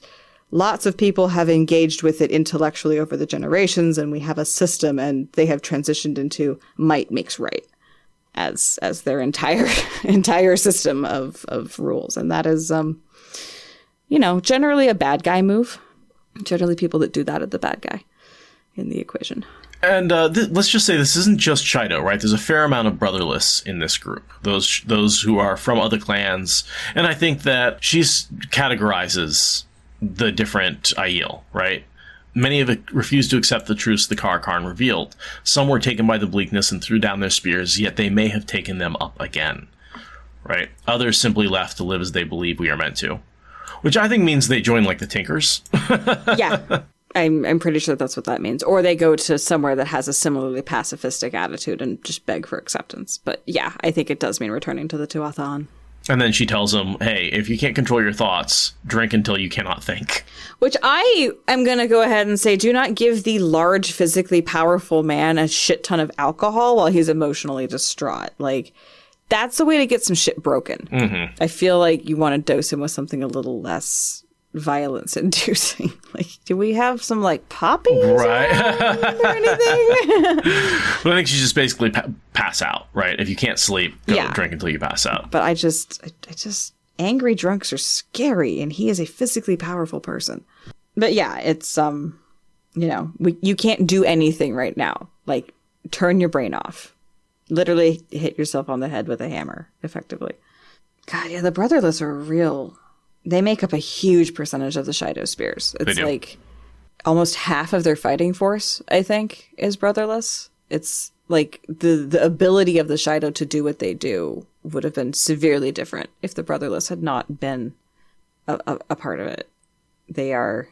lots of people have engaged with it intellectually over the generations, and we have a system, and they have transitioned into might makes right as their entire system of rules. And that is, generally a bad guy move. Generally people that do that are the bad guy in the equation. And let's just say this isn't just Shido, right? There's a fair amount of brotherless in this group. Those who are from other clans. And I think that she categorizes the different Aiel, right? Many of it refused to accept the truths the Karakarn revealed. Some were taken by the bleakness and threw down their spears, yet they may have taken them up again, right? Others simply left to live as they believe we are meant to. Which I think means they join the Tinkers. Yeah. I'm pretty sure that's what that means. Or they go to somewhere that has a similarly pacifistic attitude and just beg for acceptance. But yeah, I think it does mean returning to the Tuathan. And then she tells him, hey, if you can't control your thoughts, drink until you cannot think. Which I am going to go ahead and say, do not give the large, physically powerful man a shit ton of alcohol while he's emotionally distraught. Like, that's the way to get some shit broken. Mm-hmm. I feel like you want to dose him with something a little less violence-inducing. Like, do we have some, like, poppies right. or anything? But I think she just basically pass out, right? If you can't sleep, go drink until you pass out. But I just, angry drunks are scary, and he is a physically powerful person. But yeah, it's, you can't do anything right now. Like, turn your brain off. Literally hit yourself on the head with a hammer, effectively. God, yeah, the brotherless are real. They make up a huge percentage of the Shido Spears. It's like almost half of their fighting force, I think, is brotherless. It's like the ability of the Shido to do what they do would have been severely different if the brotherless had not been a part of it. They are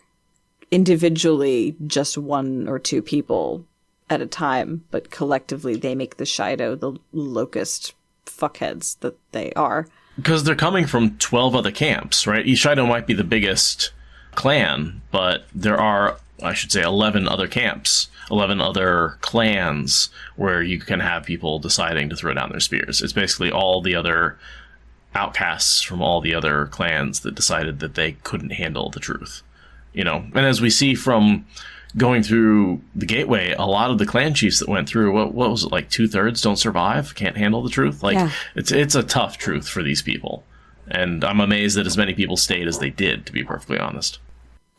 individually just one or two people at a time, but collectively they make the Shido the locust fuckheads that they are. Because they're coming from 12 other camps, right? Shido might be the biggest clan, but there are, I should say, 11 other camps, 11 other clans where you can have people deciding to throw down their spears. It's basically all the other outcasts from all the other clans that decided that they couldn't handle the truth, And as we see from going through the gateway, a lot of the clan chiefs that went through, what was it, like 2/3 don't survive, can't handle the truth. Like, it's a tough truth for these people. And I'm amazed that as many people stayed as they did, to be perfectly honest.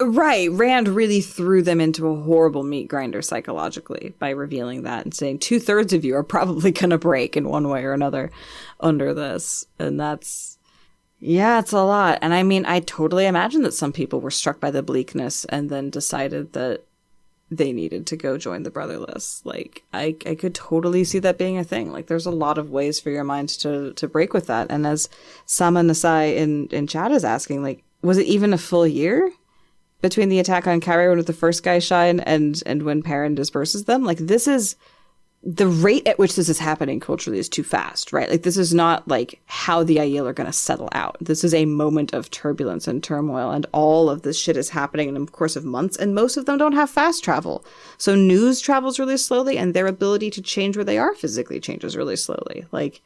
Right. Rand really threw them into a horrible meat grinder psychologically by revealing that and saying 2/3 of you are probably going to break in one way or another under this. And that's, it's a lot. And I mean, I totally imagine that some people were struck by the bleakness and then decided that they needed to go join the brotherless. Like, I could totally see that being a thing. Like, there's a lot of ways for your mind to break with that. And as Sama Nasai in chat is asking, like, was it even a full year between the attack on Cairo when the first guy shine and when Perrin disperses them? Like, this is the rate at which this is happening culturally is too fast, right? Like, this is not like how the Aiel are going to settle out. This is a moment of turbulence and turmoil, and all of this shit is happening in the course of months, and most of them don't have fast travel. So news travels really slowly, and their ability to change where they are physically changes really slowly. Like,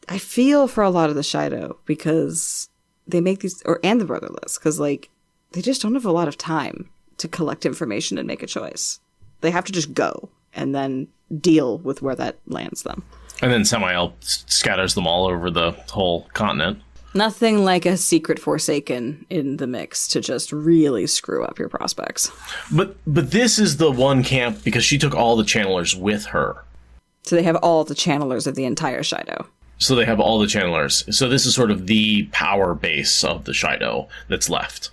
I feel for a lot of the Shido because they make these, and the brotherless, because, like, they just don't have a lot of time to collect information and make a choice. They have to just go and then deal with where that lands them. And then Samael scatters them all over the whole continent. Nothing like a secret Forsaken in the mix to just really screw up your prospects. But this is the one camp because she took all the channelers with her. So they have all the channelers of the entire Shido. So they have all the channelers. So this is sort of the power base of the Shido that's left.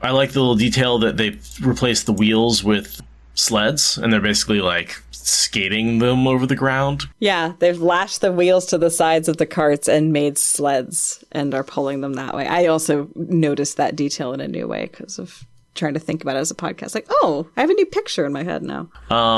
I like the little detail that they replaced the wheels with sleds, and they're basically like skating them over the ground. Yeah, they've lashed the wheels to the sides of the carts and made sleds and are pulling them that way. I also noticed that detail in a new way because of trying to think about it as a podcast. Like, oh, I have a new picture in my head now.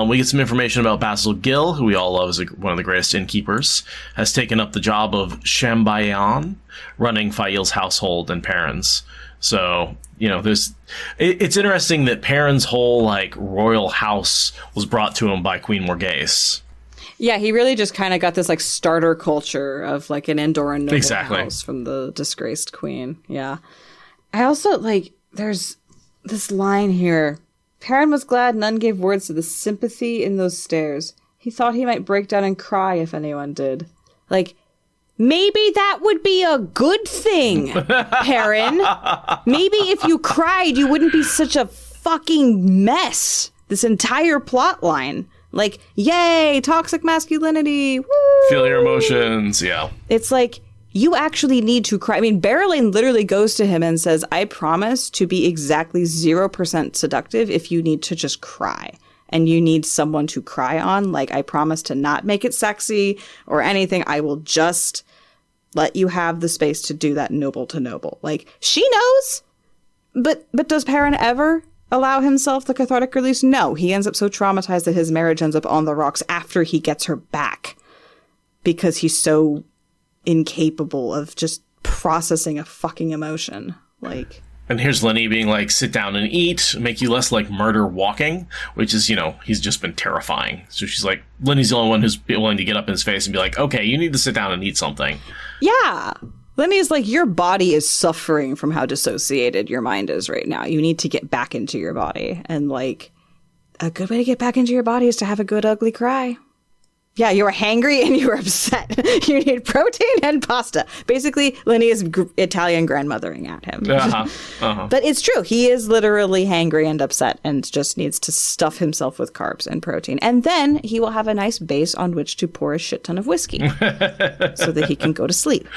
We get some information about Basil Gill, who we all love as one of the greatest innkeepers, has taken up the job of Shambayan, running Fail's household and Perrin's. So, it's interesting that Perrin's whole, like, royal house was brought to him by Queen Morghese. Yeah, he really just kind of got this, like, starter culture of, like, an Andoran noble house from the disgraced queen. Yeah. I also, like, there's this line here. Perrin was glad none gave words to the sympathy in those stares. He thought he might break down and cry if anyone did. Like, maybe that would be a good thing, Perrin. Maybe if you cried, you wouldn't be such a fucking mess. This entire plot line. Like, yay, toxic masculinity. Woo! Feel your emotions, yeah. It's like, you actually need to cry. I mean, Berylane literally goes to him and says, I promise to be exactly 0% seductive if you need to just cry. And you need someone to cry on. Like, I promise to not make it sexy or anything. I will just let you have the space to do that noble to noble. Like, she knows. But does Perrin ever? allow himself the cathartic release? No, he ends up so traumatized that his marriage ends up on the rocks after he gets her back because he's so incapable of just processing a fucking emotion. Like... And here's Lenny being like, sit down and eat, make you less like murder walking, which is, he's just been terrifying. So she's like, Lenny's the only one who's willing to get up in his face and be like, okay, you need to sit down and eat something. Yeah. Lenny's like, your body is suffering from how dissociated your mind is right now. You need to get back into your body. And like, a good way to get back into your body is to have a good ugly cry. Yeah, you were hangry and you were upset. You need protein and pasta. Basically, Lenny is Italian grandmothering at him. But it's true. He is literally hangry and upset and just needs to stuff himself with carbs and protein. And then he will have a nice base on which to pour a shit ton of whiskey so that he can go to sleep.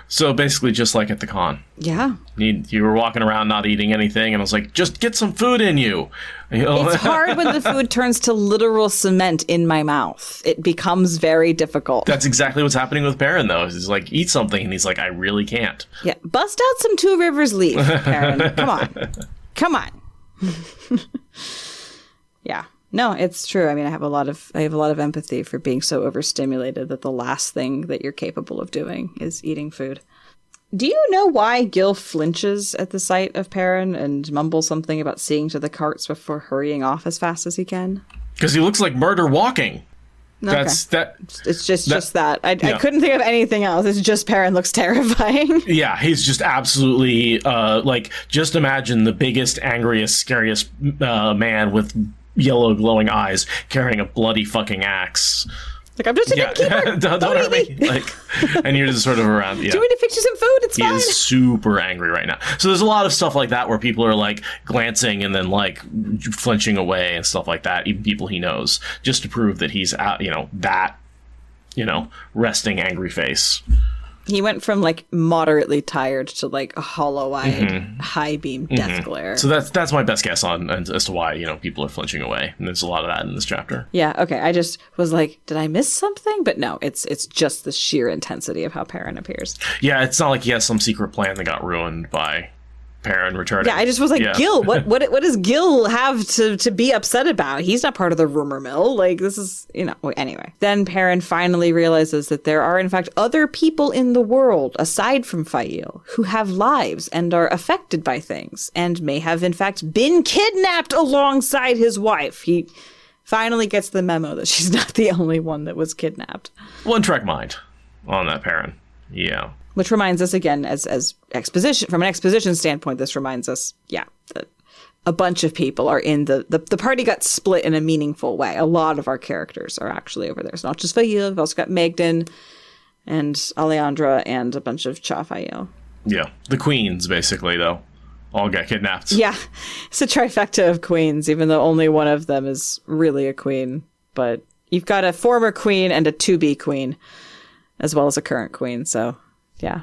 So basically just like at the con. Yeah. You were walking around not eating anything, and I was like, just get some food in you. It's hard when the food turns to literal cement in my mouth. It becomes very difficult. That's exactly what's happening with Perrin, though. He's like, eat something, and he's like, I really can't. Yeah, bust out some Two Rivers leaf, Perrin. Come on. Yeah. No, it's true. I mean, I have a lot of empathy for being so overstimulated that the last thing that you're capable of doing is eating food. Do you know why Gil flinches at the sight of Perrin and mumbles something about seeing to the carts before hurrying off as fast as he can? Because he looks like murder walking. Okay. It's just that. I couldn't think of anything else. It's just Perrin looks terrifying. Yeah, he's just absolutely, just imagine the biggest, angriest, scariest man with yellow glowing eyes carrying a bloody fucking axe. Like, I'm just an innkeeper. Don't hurt me. And you're just sort of around. Yeah. Do you want me to fix you some food? It's fine. He is super angry right now. So there's a lot of stuff like that where people are like glancing and then like flinching away and stuff like that. Even people he knows, just to prove that he's resting angry face. He went from like moderately tired to like a hollow-eyed, high beam death glare. So that's my best guess on as to why people are flinching away, and there's a lot of that in this chapter. Yeah. Okay. I just was like, did I miss something? But no, it's just the sheer intensity of how Perrin appears. Yeah, it's not like he has some secret plan that got ruined by Perrin returning. Yeah, I just was like, yeah. Gil, what does Gil have to be upset about? He's not part of the rumor mill. Like, this is, anyway. Then Perrin finally realizes that there are, in fact, other people in the world, aside from Fail, who have lives and are affected by things, and may have, in fact, been kidnapped alongside his wife. He finally gets the memo that she's not the only one that was kidnapped. One-track mind on that, Perrin. Yeah. Which reminds us again, as exposition, from an exposition standpoint, this reminds us, that a bunch of people are in the party got split in a meaningful way. A lot of our characters are actually over there. It's not just Fail. We've also got Megden and Alejandra and a bunch of Cha-Fael. Yeah. The queens, basically, though, all got kidnapped. Yeah. It's a trifecta of queens, even though only one of them is really a queen. But you've got a former queen and a to-be queen, as well as a current queen, so... Yeah.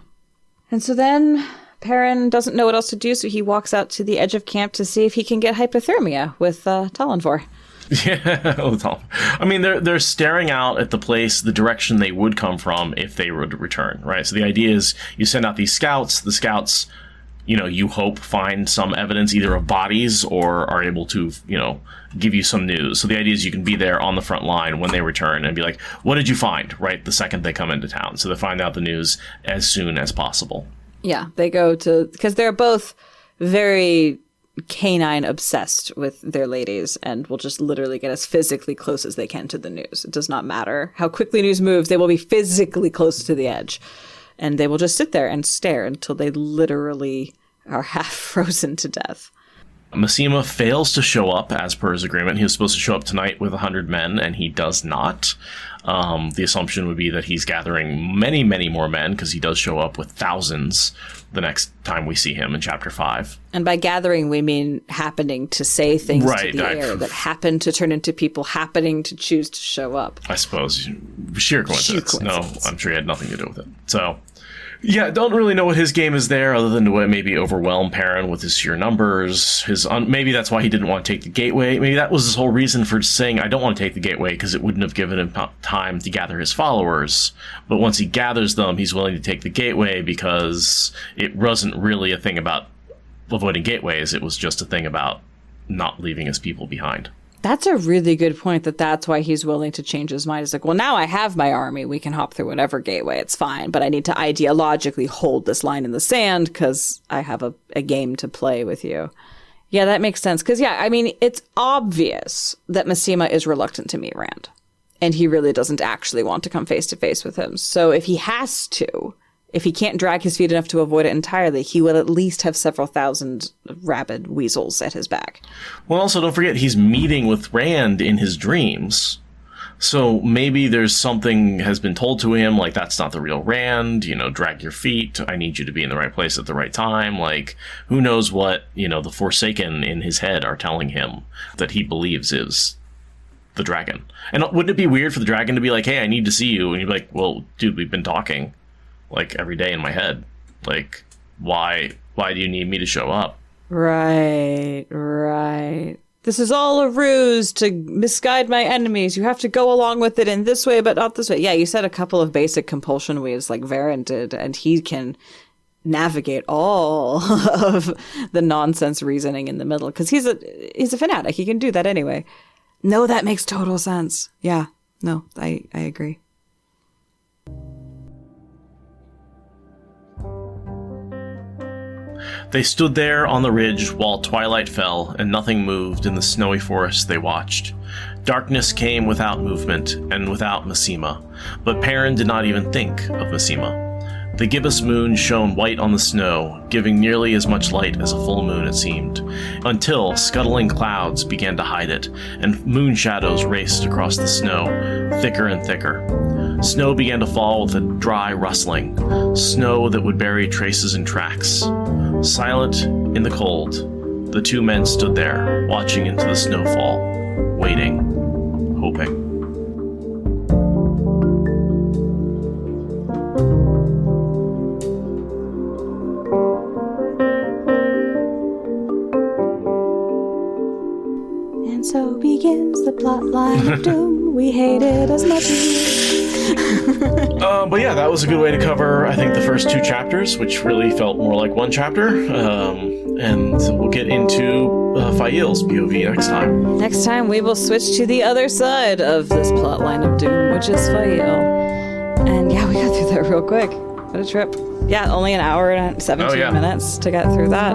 And so then Perrin doesn't know what else to do, so he walks out to the edge of camp to see if he can get hypothermia with Talonfor. Yeah. I mean, they're staring out at the place, the direction they would come from if they would return, right? So the idea is you send out these scouts. The scouts, you hope find some evidence either of bodies or are able to, give you some news. So the idea is you can be there on the front line when they return and be like, what did you find, right? The second they come into town. So they find out the news as soon as possible. Yeah, they go because they're both very canine obsessed with their ladies and will just literally get as physically close as they can to the news. It does not matter how quickly news moves. They will be physically close to the edge. And they will just sit there and stare until they literally are half frozen to death. Maseama fails to show up as per his agreement. He was supposed to show up tonight with 100 men, and he does not. The assumption would be that he's gathering many, many more men, because he does show up with thousands the next time we see him in Chapter 5. And by gathering, we mean happening to say things to the air that happen to turn into people happening to choose to show up. I suppose. Sheer coincidence. No, I'm sure he had nothing to do with it. So... yeah, don't really know what his game is there, other than to maybe overwhelm Perrin with his sheer numbers. Maybe that's why he didn't want to take the gateway. Maybe that was his whole reason for saying, I don't want to take the gateway, because it wouldn't have given him time to gather his followers. But once he gathers them, he's willing to take the gateway, because it wasn't really a thing about avoiding gateways. It was just a thing about not leaving his people behind. That's a really good point, that's why he's willing to change his mind. He's like, well, now I have my army. We can hop through whatever gateway. It's fine. But I need to ideologically hold this line in the sand because I have a game to play with you. Yeah, that makes sense. Because, yeah, I mean, it's obvious that Maseama is reluctant to meet Rand. And he really doesn't actually want to come face to face with him. So if he has to, if he can't drag his feet enough to avoid it entirely, he will at least have several thousand rabid weasels at his back. Well, also, don't forget, he's meeting with Rand in his dreams. So maybe there's something has been told to him, like, that's not the real Rand, drag your feet, I need you to be in the right place at the right time. Like, who knows what, the Forsaken in his head are telling him that he believes is the dragon. And wouldn't it be weird for the dragon to be like, hey, I need to see you? And you'd be like, well, dude, we've been talking, like, every day in my head. Like, why do you need me to show up? Right. This is all a ruse to misguide my enemies. You have to go along with it in this way, but not this way. Yeah, you said a couple of basic compulsion ways like Varen did, and he can navigate all of the nonsense reasoning in the middle, because he's a fanatic. He can do that anyway. No, that makes total sense. Yeah, no, I agree. They stood there on the ridge while twilight fell and nothing moved in the snowy forest they watched. Darkness came without movement and without Maseama, but Perrin did not even think of Maseama. The gibbous moon shone white on the snow, giving nearly as much light as a full moon, it seemed, until scuttling clouds began to hide it, and moon shadows raced across the snow, thicker and thicker. Snow began to fall with a dry rustling, snow that would bury traces and tracks. Silent in the cold, the two men stood there, watching into the snowfall, waiting, hoping. And so begins the plotline of doom. We hate it as much as you. But yeah, that was a good way to cover, I think, the first two chapters, which really felt more like one chapter. And we'll get into Fael's POV next time. Next time, we will switch to the other side of this plotline of doom, which is Fael. And yeah, we got through that real quick. What a trip. Yeah, only an hour and 17 minutes to get through that.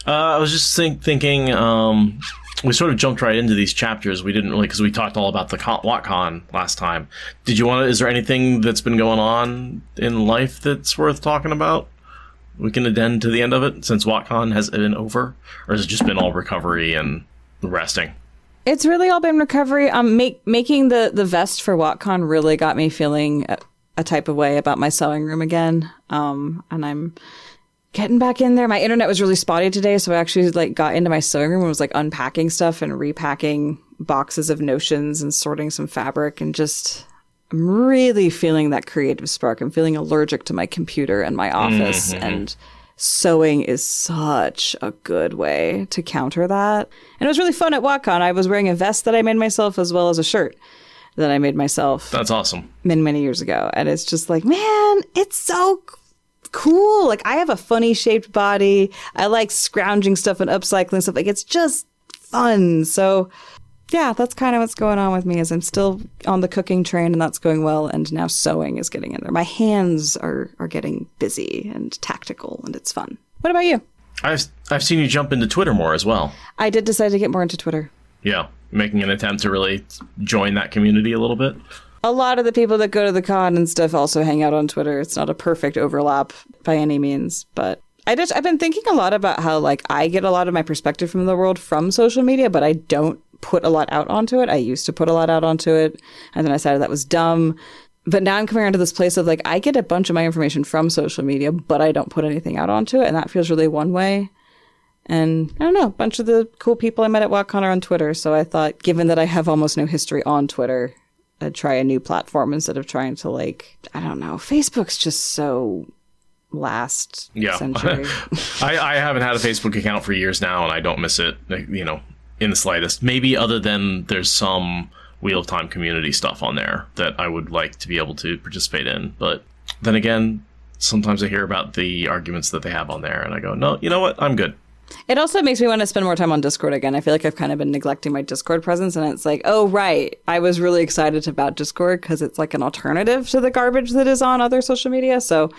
I was just thinking, we sort of jumped right into these chapters. We didn't really, because we talked all about the WotCon last time. Is there anything that's been going on in life that's worth talking about? We can addend to the end of it, since WotCon has been over? Or has it just been all recovery and resting? It's really all been recovery. Making the vest for WotCon really got me feeling a type of way about my sewing room again. And I'm getting back in there. My internet was really spotty today, so I actually got into my sewing room and was unpacking stuff and repacking boxes of notions and sorting some fabric, and just I'm really feeling that creative spark. I'm feeling allergic to my computer and my office, and sewing is such a good way to counter that. And it was really fun at WotCon. I was wearing a vest that I made myself as well as a shirt that I made myself. That's awesome. Many years ago. And it's just man, it's so cool. I have a funny shaped body. I like scrounging stuff and upcycling stuff. It's just fun. So yeah, that's kind of what's going on with me, is I'm still on the cooking train, and that's going well. And now sewing is getting in there. My hands are getting busy and tactical, and it's fun. What about you? I've seen you jump into Twitter more as well. I did decide to get more into Twitter. Yeah. making an attempt to really join that community a little bit. A lot of the people that go to the con and stuff also hang out on Twitter. It's not a perfect overlap by any means, but I've been thinking a lot about how like I get a lot of my perspective from the world from social media, but I don't put a lot out onto it. I used to put a lot out onto it, and then I decided that was dumb. But now I'm coming around to this place of like I get a bunch of my information from social media, but I don't put anything out onto it, and that feels really one way. And I don't know, a bunch of the cool people I met at WotCon are on Twitter, so I thought, given that I have almost no history on Twitter, I'd try a new platform instead of trying to like, I don't know, Facebook's just so last century. I haven't had a Facebook account for years now, and I don't miss it, you know, in the slightest. Maybe other than there's some Wheel of Time community stuff on there that I would like to be able to participate in. But then again, sometimes I hear about the arguments that they have on there, and I go, no, you know what? I'm good. It also makes me want to spend more time on Discord again. I feel like I've kind of been neglecting my Discord presence, and it's like, oh, right. I was really excited about Discord because it's like an alternative to the garbage that is on other social media. So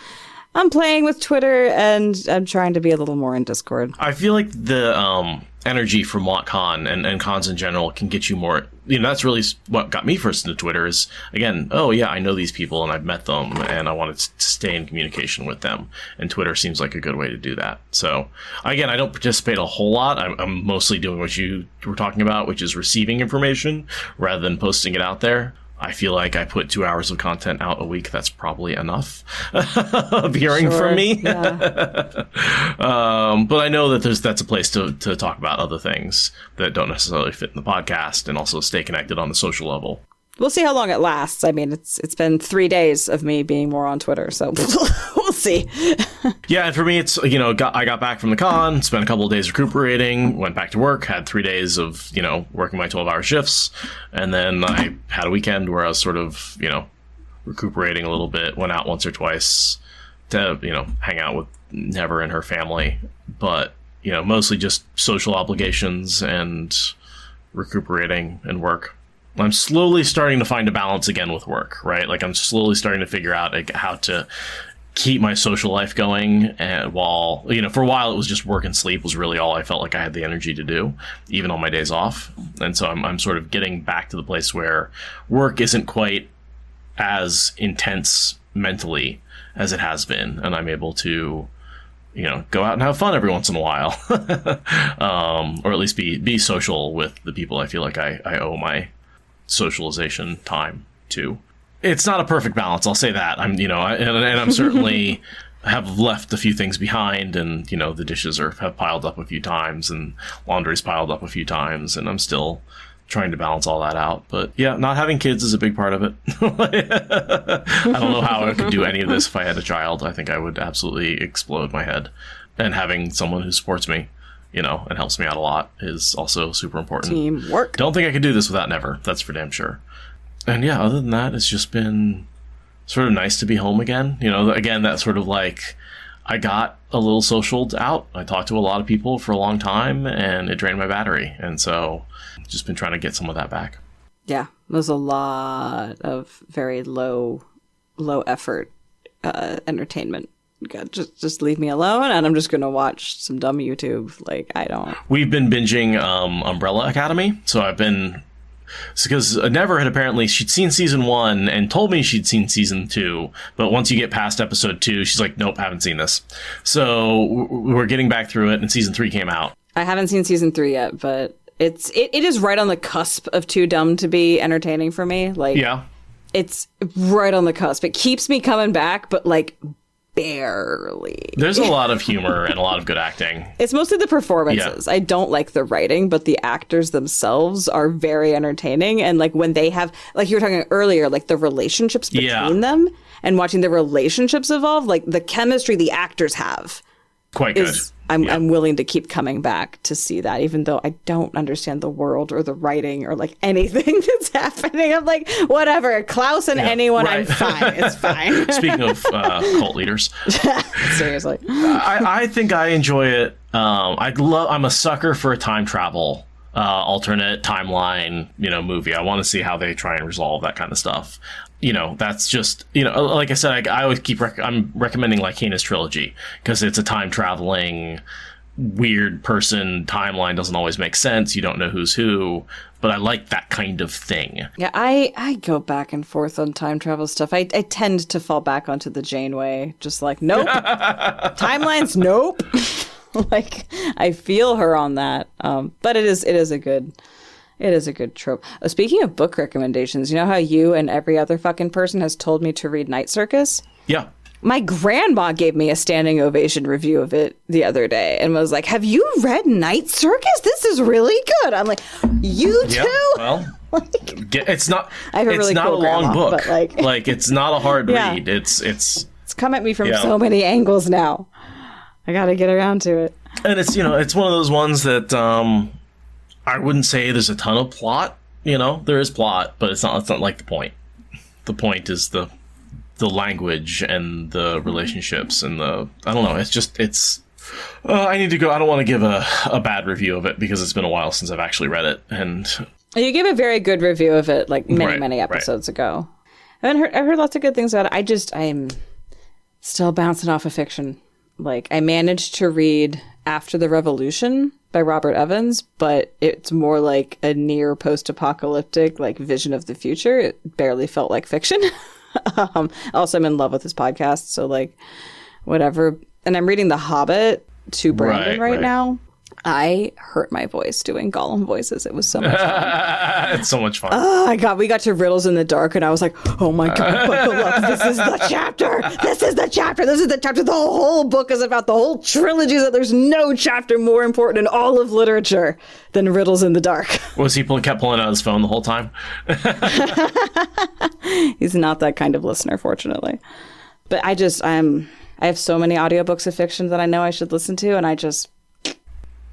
I'm playing with Twitter, and I'm trying to be a little more in Discord. I feel like the energy from WotCon and cons in general can get you more, you know, that's really what got me first into Twitter is, again, oh yeah, I know these people and I've met them and I wanted to stay in communication with them. And Twitter seems like a good way to do that. So again, I don't participate a whole lot. I'm mostly doing what you were talking about, which is receiving information rather than posting it out there. I feel like I put 2 hours of content out a week. That's probably enough of hearing from me. Yeah. But I know that that's a place to talk about other things that don't necessarily fit in the podcast and also stay connected on the social level. We'll see how long it lasts. I mean, it's been 3 days of me being more on Twitter, so we'll see. Yeah, and for me, it's, you know, I got back from the con, spent a couple of days recuperating, went back to work, had 3 days of, you know, working my 12-hour shifts, and then I had a weekend where I was sort of, you know, recuperating a little bit, went out once or twice to, you know, hang out with Never and her family, but, you know, mostly just social obligations and recuperating and work. I'm slowly starting to find a balance again with work, right? Like I'm slowly starting to figure out like, how to keep my social life going. And while, you know, for a while it was just work and sleep was really all I felt like I had the energy to do, even on my days off. And so I'm sort of getting back to the place where work isn't quite as intense mentally as it has been. And I'm able to, you know, go out and have fun every once in a while, or at least be social with the people I feel like I owe my socialization time to. It's not a perfect balance, I'll say that. I'm, you know, and I'm certainly have left a few things behind, and, you know, the dishes have piled up a few times, and laundry's piled up a few times, and I'm still trying to balance all that out. But yeah, not having kids is a big part of it. I don't know how I could do any of this if I had a child. I think I would absolutely explode my head. And having someone who supports me, you know, and helps me out a lot is also super important. Teamwork. Don't think I could do this without Never. That's for damn sure. And yeah, other than that, it's just been sort of nice to be home again. You know, again, that sort of like, I got a little socialed out. I talked to a lot of people for a long time, and it drained my battery. And so just been trying to get some of that back. Yeah, there's a lot of very low effort entertainment. God, just leave me alone, and I'm just gonna watch some dumb YouTube. Like, I don't. We've been binging Umbrella Academy, so I've been, because Never had apparently, she'd seen season 1 and told me she'd seen season 2, but once you get past episode 2, she's like, nope, haven't seen this. So we're getting back through it, and season 3 came out. I haven't seen season 3 yet, but it is right on the cusp of too dumb to be entertaining for me. Like, yeah, it's right on the cusp. It keeps me coming back, but like, barely. There's a lot of humor and a lot of good acting. It's mostly the performances. Yeah. I don't like the writing, but the actors themselves are very entertaining. And like when they have, like you were talking earlier, like the relationships between them and watching the relationships evolve, like the chemistry the actors have. Quite good. I'm willing to keep coming back to see that, even though I don't understand the world or the writing or like anything that's happening. I'm like, whatever, Klaus and anyone, right. I'm fine. It's fine. Speaking of cult leaders, seriously, I think I enjoy it. I'm a sucker for a time travel, alternate timeline, movie. I want to see how they try and resolve that kind of stuff. That's just, like I said, I always I'm recommending Lycaena's trilogy because it's a time traveling, weird person timeline doesn't always make sense. You don't know who's who, but I like that kind of thing. Yeah, I go back and forth on time travel stuff. I tend to fall back onto the Janeway, just like, nope. Timelines, nope. Like, I feel her on that. But it is a good trope. Speaking of book recommendations, you know how you and every other fucking person has told me to read Night Circus? Yeah. My grandma gave me a standing ovation review of it the other day and was like, have you read Night Circus? This is really good. I'm like, you too? Yeah, well, it's not, it's not a long book. But like, it's not a hard read. It's come at me from so many angles now. I got to get around to it. And it's, it's one of those ones that I wouldn't say there's a ton of plot. There is plot, but it's not like the point. The point is the language and the relationships and I don't know. I need to go. I don't want to give a bad review of it because it's been a while since I've actually read it. And you gave a very good review of it like many episodes ago. I've heard lots of good things about it. I'm still bouncing off of fiction. Like, I managed to read After the Revolution by Robert Evans, but it's more like a near post-apocalyptic like vision of the future. It barely felt like fiction. Also, I'm in love with his podcast, so like whatever. And I'm reading The Hobbit to Brandon right now. I hurt my voice doing Gollum voices. It was so much fun. It's so much fun. Oh my God. We got to Riddles in the Dark and I was like, oh my God, buckle up. This is the chapter. This is the chapter. This is the chapter. The whole book is about the whole trilogy. That there's no chapter more important in all of literature than Riddles in the Dark. Was he kept pulling out his phone the whole time? He's not that kind of listener, fortunately. But I have so many audiobooks of fiction that I know I should listen to, and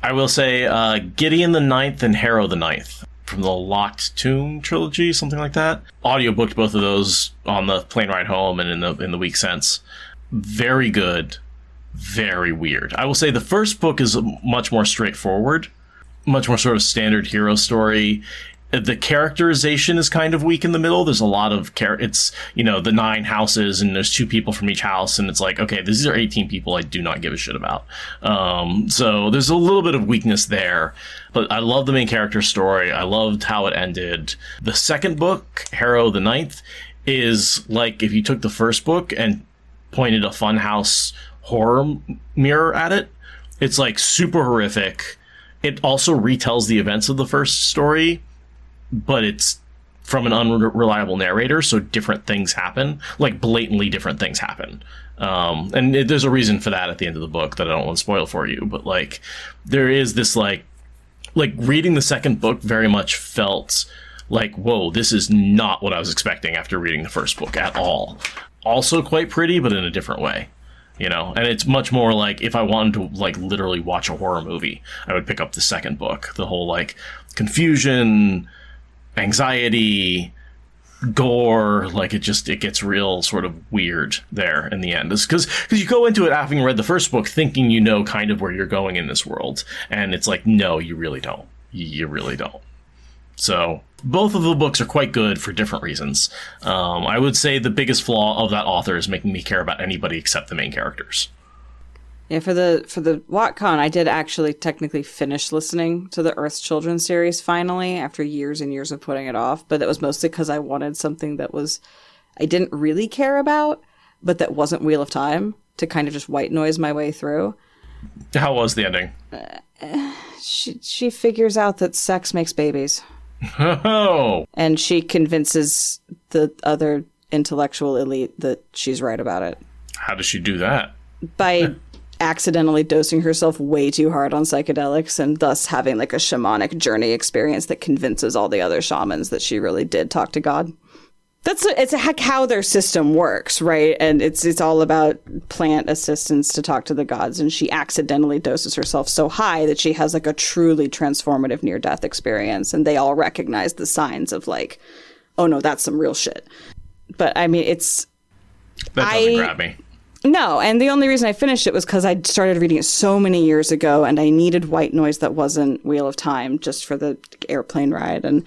I will say Gideon the Ninth and Harrow the Ninth from the Locked Tomb trilogy, something like that. Audiobooked both of those on the plane ride home and in the week since. Very good, very weird. I will say the first book is much more straightforward, much more sort of standard hero story. The characterization is kind of weak in the middle. There's a lot of it's, the 9 houses and there's 2 people from each house. And it's like, okay, these are 18 people I do not give a shit about. So there's a little bit of weakness there, but I love the main character story. I loved how it ended. The second book, Harrow the Ninth, is like if you took the first book and pointed a funhouse horror mirror at it. It's like super horrific. It also retells the events of the first story, but it's from an unreliable narrator, so different things happen, like blatantly different things happen. And there's a reason for that at the end of the book that I don't want to spoil for you, but like there is this like reading the second book very much felt like, whoa, this is not what I was expecting after reading the first book at all. Also quite pretty, but in a different way. And it's much more like if I wanted to like literally watch a horror movie, I would pick up the second book. The whole like confusion, anxiety, gore, like it gets real sort of weird there in the end. Because you go into it having read the first book thinking you know kind of where you're going in this world, and it's like, no, you really don't. You really don't. So both of the books are quite good for different reasons. I would say the biggest flaw of that author is making me care about anybody except the main characters. Yeah, for the WatCon, I did actually technically finish listening to the Earth's Children series finally after years and years of putting it off. But that was mostly because I wanted something that I didn't really care about, but that wasn't Wheel of Time, to kind of just white noise my way through. How was the ending? She figures out that sex makes babies. Oh. And she convinces the other intellectual elite that she's right about it. How does she do that? By accidentally dosing herself way too hard on psychedelics and thus having like a shamanic journey experience that convinces all the other shamans that she really did talk to God. It's how their system works, right? And it's all about plant assistance to talk to the gods. And she accidentally doses herself so high that she has like a truly transformative near-death experience. And they all recognize the signs of like, oh no, that's some real shit. But I mean, that doesn't grab me. No, and the only reason I finished it was because I started reading it so many years ago, and I needed white noise that wasn't Wheel of Time just for the airplane ride. And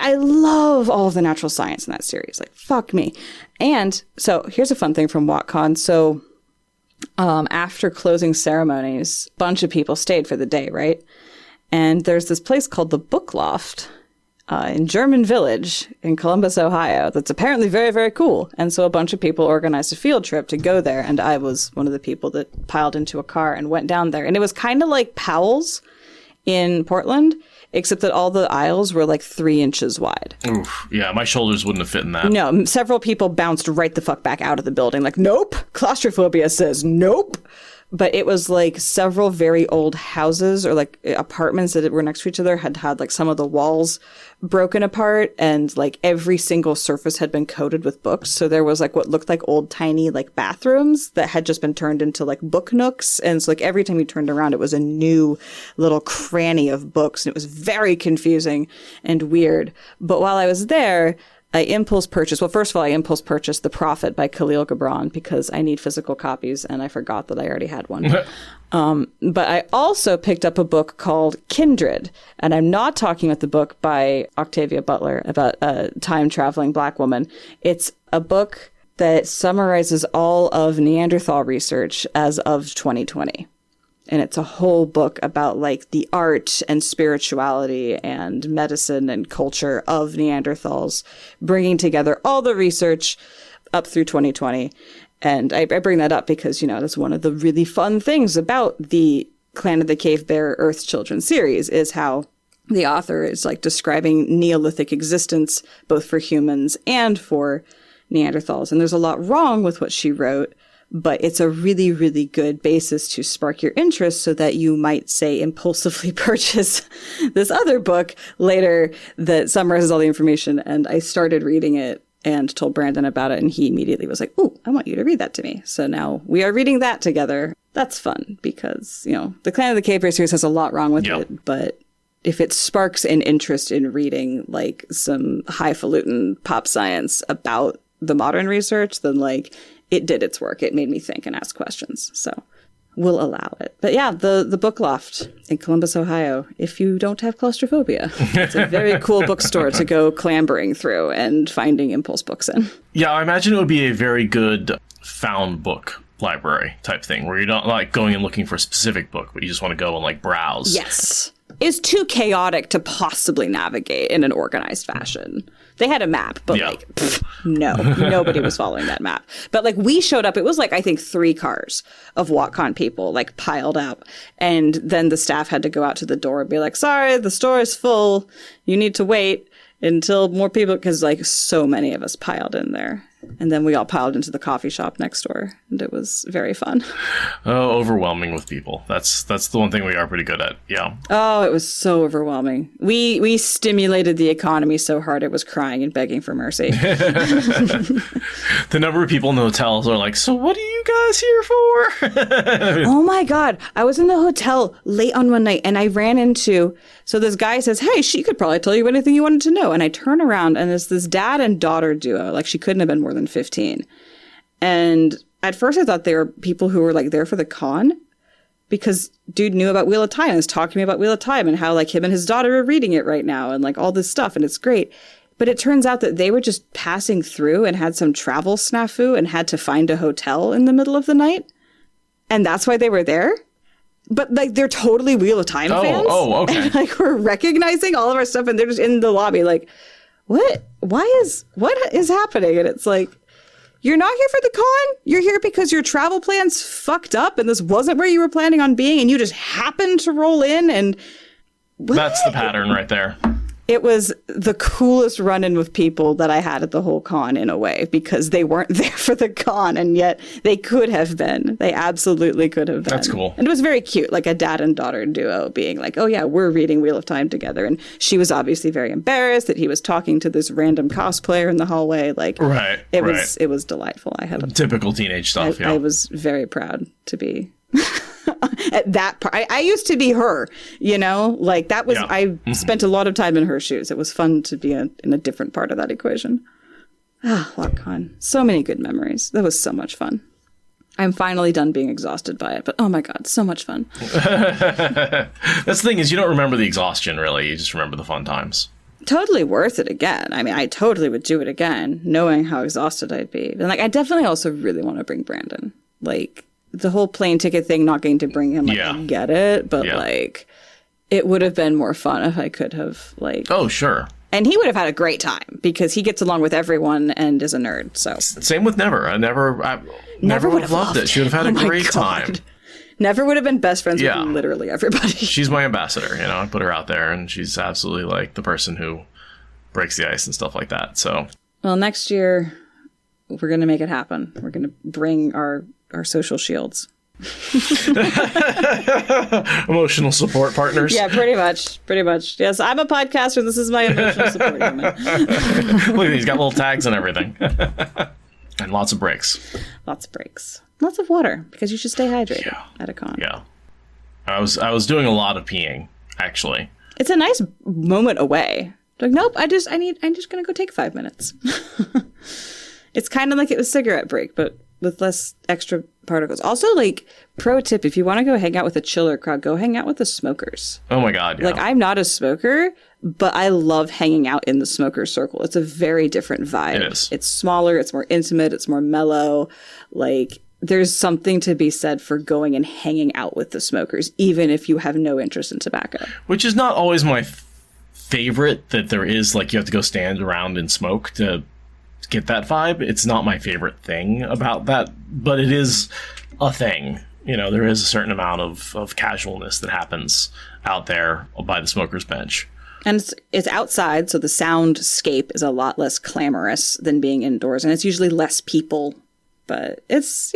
I love all of the natural science in that series. Like, fuck me. And so here's a fun thing from WatCon. So after closing ceremonies, a bunch of people stayed for the day, right? And there's this place called the Book Loft in German Village in Columbus, Ohio, that's apparently very, very cool. And so a bunch of people organized a field trip to go there. And I was one of the people that piled into a car and went down there. And it was kind of like Powell's in Portland, except that all the aisles were like 3 inches wide. Oof. Yeah, my shoulders wouldn't have fit in that. No, several people bounced right the fuck back out of the building. Like, nope. Claustrophobia says nope. But it was like several very old houses or like apartments that were next to each other had like some of the walls broken apart, and like every single surface had been coated with books. So there was like what looked like old tiny like bathrooms that had just been turned into like book nooks. And so like every time you turned around, it was a new little cranny of books. And it was very confusing and weird. But while I was there, I impulse purchased The Prophet by Khalil Gibran because I need physical copies and I forgot that I already had one. But I also picked up a book called Kindred, and I'm not talking about the book by Octavia Butler about a time-traveling Black woman. It's a book that summarizes all of Neanderthal research as of 2020. And it's a whole book about like the art and spirituality and medicine and culture of Neanderthals, bringing together all the research up through 2020. And I bring that up because, you know, that's one of the really fun things about the Clan of the Cave Bear Earth Children series is how the author is like describing Neolithic existence, both for humans and for Neanderthals. And there's a lot wrong with what she wrote, but it's a really, really good basis to spark your interest so that you might, say, impulsively purchase this other book later that summarizes all the information. And I started reading it and told Brandon about it, and he immediately was like, "Ooh, I want you to read that to me." So now we are reading that together. That's fun because, you know, the Clan of the Cave Bear series has a lot wrong with it, but if it sparks an interest in reading like some highfalutin pop science about the modern research, then like it did its work. It made me think and ask questions. So we'll allow it. But yeah, the Book Loft in Columbus, Ohio, if you don't have claustrophobia, it's a very cool bookstore to go clambering through and finding impulse books in. Yeah, I imagine it would be a very good found book library type thing where you're not like going and looking for a specific book, but you just want to go and like browse. Yes. It's too chaotic to possibly navigate in an organized fashion. They had a map, but like, no, nobody was following that map. But like we showed up, it was like, I think 3 cars of WalkCon people like piled up. And then the staff had to go out to the door and be like, "Sorry, the store is full. You need to wait until more people," because like so many of us piled in there. And then we all piled into the coffee shop next door, and it was very fun. Oh, overwhelming with people. That's the one thing we are pretty good at. Yeah. Oh, it was so overwhelming. We stimulated the economy so hard it was crying and begging for mercy. The number of people in the hotels are like, "So what are you guys here for?" Oh my God. I was in the hotel late on one night and I ran into, so this guy says, "Hey, she could probably tell you anything you wanted to know." And I turn around and it's this dad and daughter duo. Like she couldn't have been more than 15. And at first I thought they were people who were like there for the con, because dude knew about Wheel of Time and was talking to me about Wheel of Time and how like him and his daughter are reading it right now and like all this stuff, and it's great. But it turns out that they were just passing through and had some travel snafu and had to find a hotel in the middle of the night. And that's why they were there. But like they're totally Wheel of Time fans. Oh, okay. And like we're recognizing all of our stuff and they're just in the lobby like, what is happening? And it's like, you're not here for the con. You're here because your travel plans fucked up and this wasn't where you were planning on being and you just happened to roll in and... What? That's the pattern right there. It was the coolest run-in with people that I had at the whole con in a way, because they weren't there for the con and yet they could have been. They absolutely could have been. That's cool. And it was very cute, like a dad and daughter duo being like, "Oh yeah, we're reading Wheel of Time together." And she was obviously very embarrassed that he was talking to this random cosplayer in the hallway. Like, it was delightful. I had typical teenage stuff. I was very proud to be at that part. I used to be her, you know, like that was, I spent a lot of time in her shoes. It was fun to be in a different part of that equation. WalkCon. So many good memories. That was so much fun. I'm finally done being exhausted by it, but oh my God, so much fun. That's the thing, is you don't remember the exhaustion really. You just remember the fun times. Totally worth it again. I mean, I totally would do it again, knowing how exhausted I'd be. And like, I definitely also really want to bring Brandon. Like, the whole plane ticket thing not getting to bring him, like, I get it, but like, it would have been more fun if I could have, like... Oh, sure. And he would have had a great time because he gets along with everyone and is a nerd. So same with Never. I never would have loved it. She would have had a great time. Never would have been best friends with literally everybody. She's my ambassador. I put her out there, and she's absolutely like the person who breaks the ice and stuff like that. So, well, next year we're gonna make it happen. We're gonna bring our social shields. Emotional support partners. Yeah, pretty much. Yes, I'm a podcaster. This is my emotional support human. Look, he's got little tags and everything. And lots of breaks. Lots of water, because you should stay hydrated at a con. Yeah. I was doing a lot of peeing, actually. It's a nice moment away. Like, nope, I'm just gonna go take 5 minutes. It's kind of like it was cigarette break, but with less extra particles. Also, like, pro tip, if you want to go hang out with a chiller crowd, go hang out with the smokers. Oh my God, yeah. Like, I'm not a smoker, but I love hanging out in the smoker circle. It's a very different vibe. It is. It's smaller, it's more intimate, it's more mellow. Like, there's something to be said for going and hanging out with the smokers, even if you have no interest in tobacco. Which is not always my favorite, that there is, like, you have to go stand around and smoke to get that vibe. It's not my favorite thing about that, but it is a thing. There is a certain amount of casualness that happens out there by the smoker's bench. And it's outside, so the soundscape is a lot less clamorous than being indoors, and it's usually less people. But it's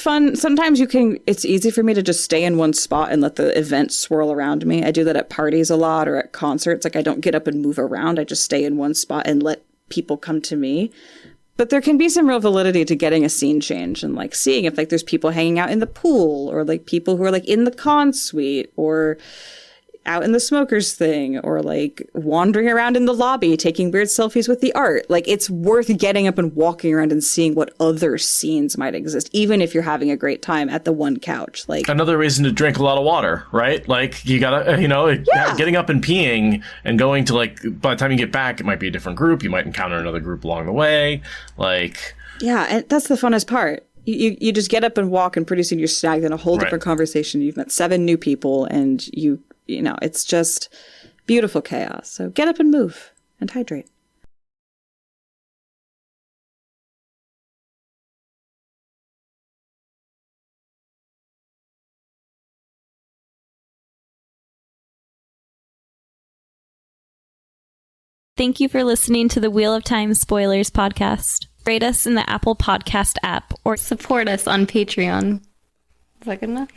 fun. Sometimes it's easy for me to just stay in one spot and let the event swirl around me. I do that at parties a lot or at concerts. Like, I don't get up and move around. I just stay in one spot and let people come to me. But there can be some real validity to getting a scene change and, like, seeing if, like, there's people hanging out in the pool, or, like, people who are, like, in the con suite, or out in the smokers thing, or, like, wandering around in the lobby taking weird selfies with the art. Like, it's worth getting up and walking around and seeing what other scenes might exist, even if you're having a great time at the one couch. Like, another reason to drink a lot of water, right? Like, you gotta, getting up and peeing and going to, like, by the time you get back, it might be a different group. You might encounter another group along the way. Like, yeah, and that's the funnest part. You just get up and walk, and pretty soon you're snagged in a whole different conversation. You've met 7 new people, and it's just beautiful chaos. So get up and move and hydrate. Thank you for listening to the Wheel of Time Spoilers podcast. Rate us in the Apple Podcast app or support us on Patreon. Is that good enough?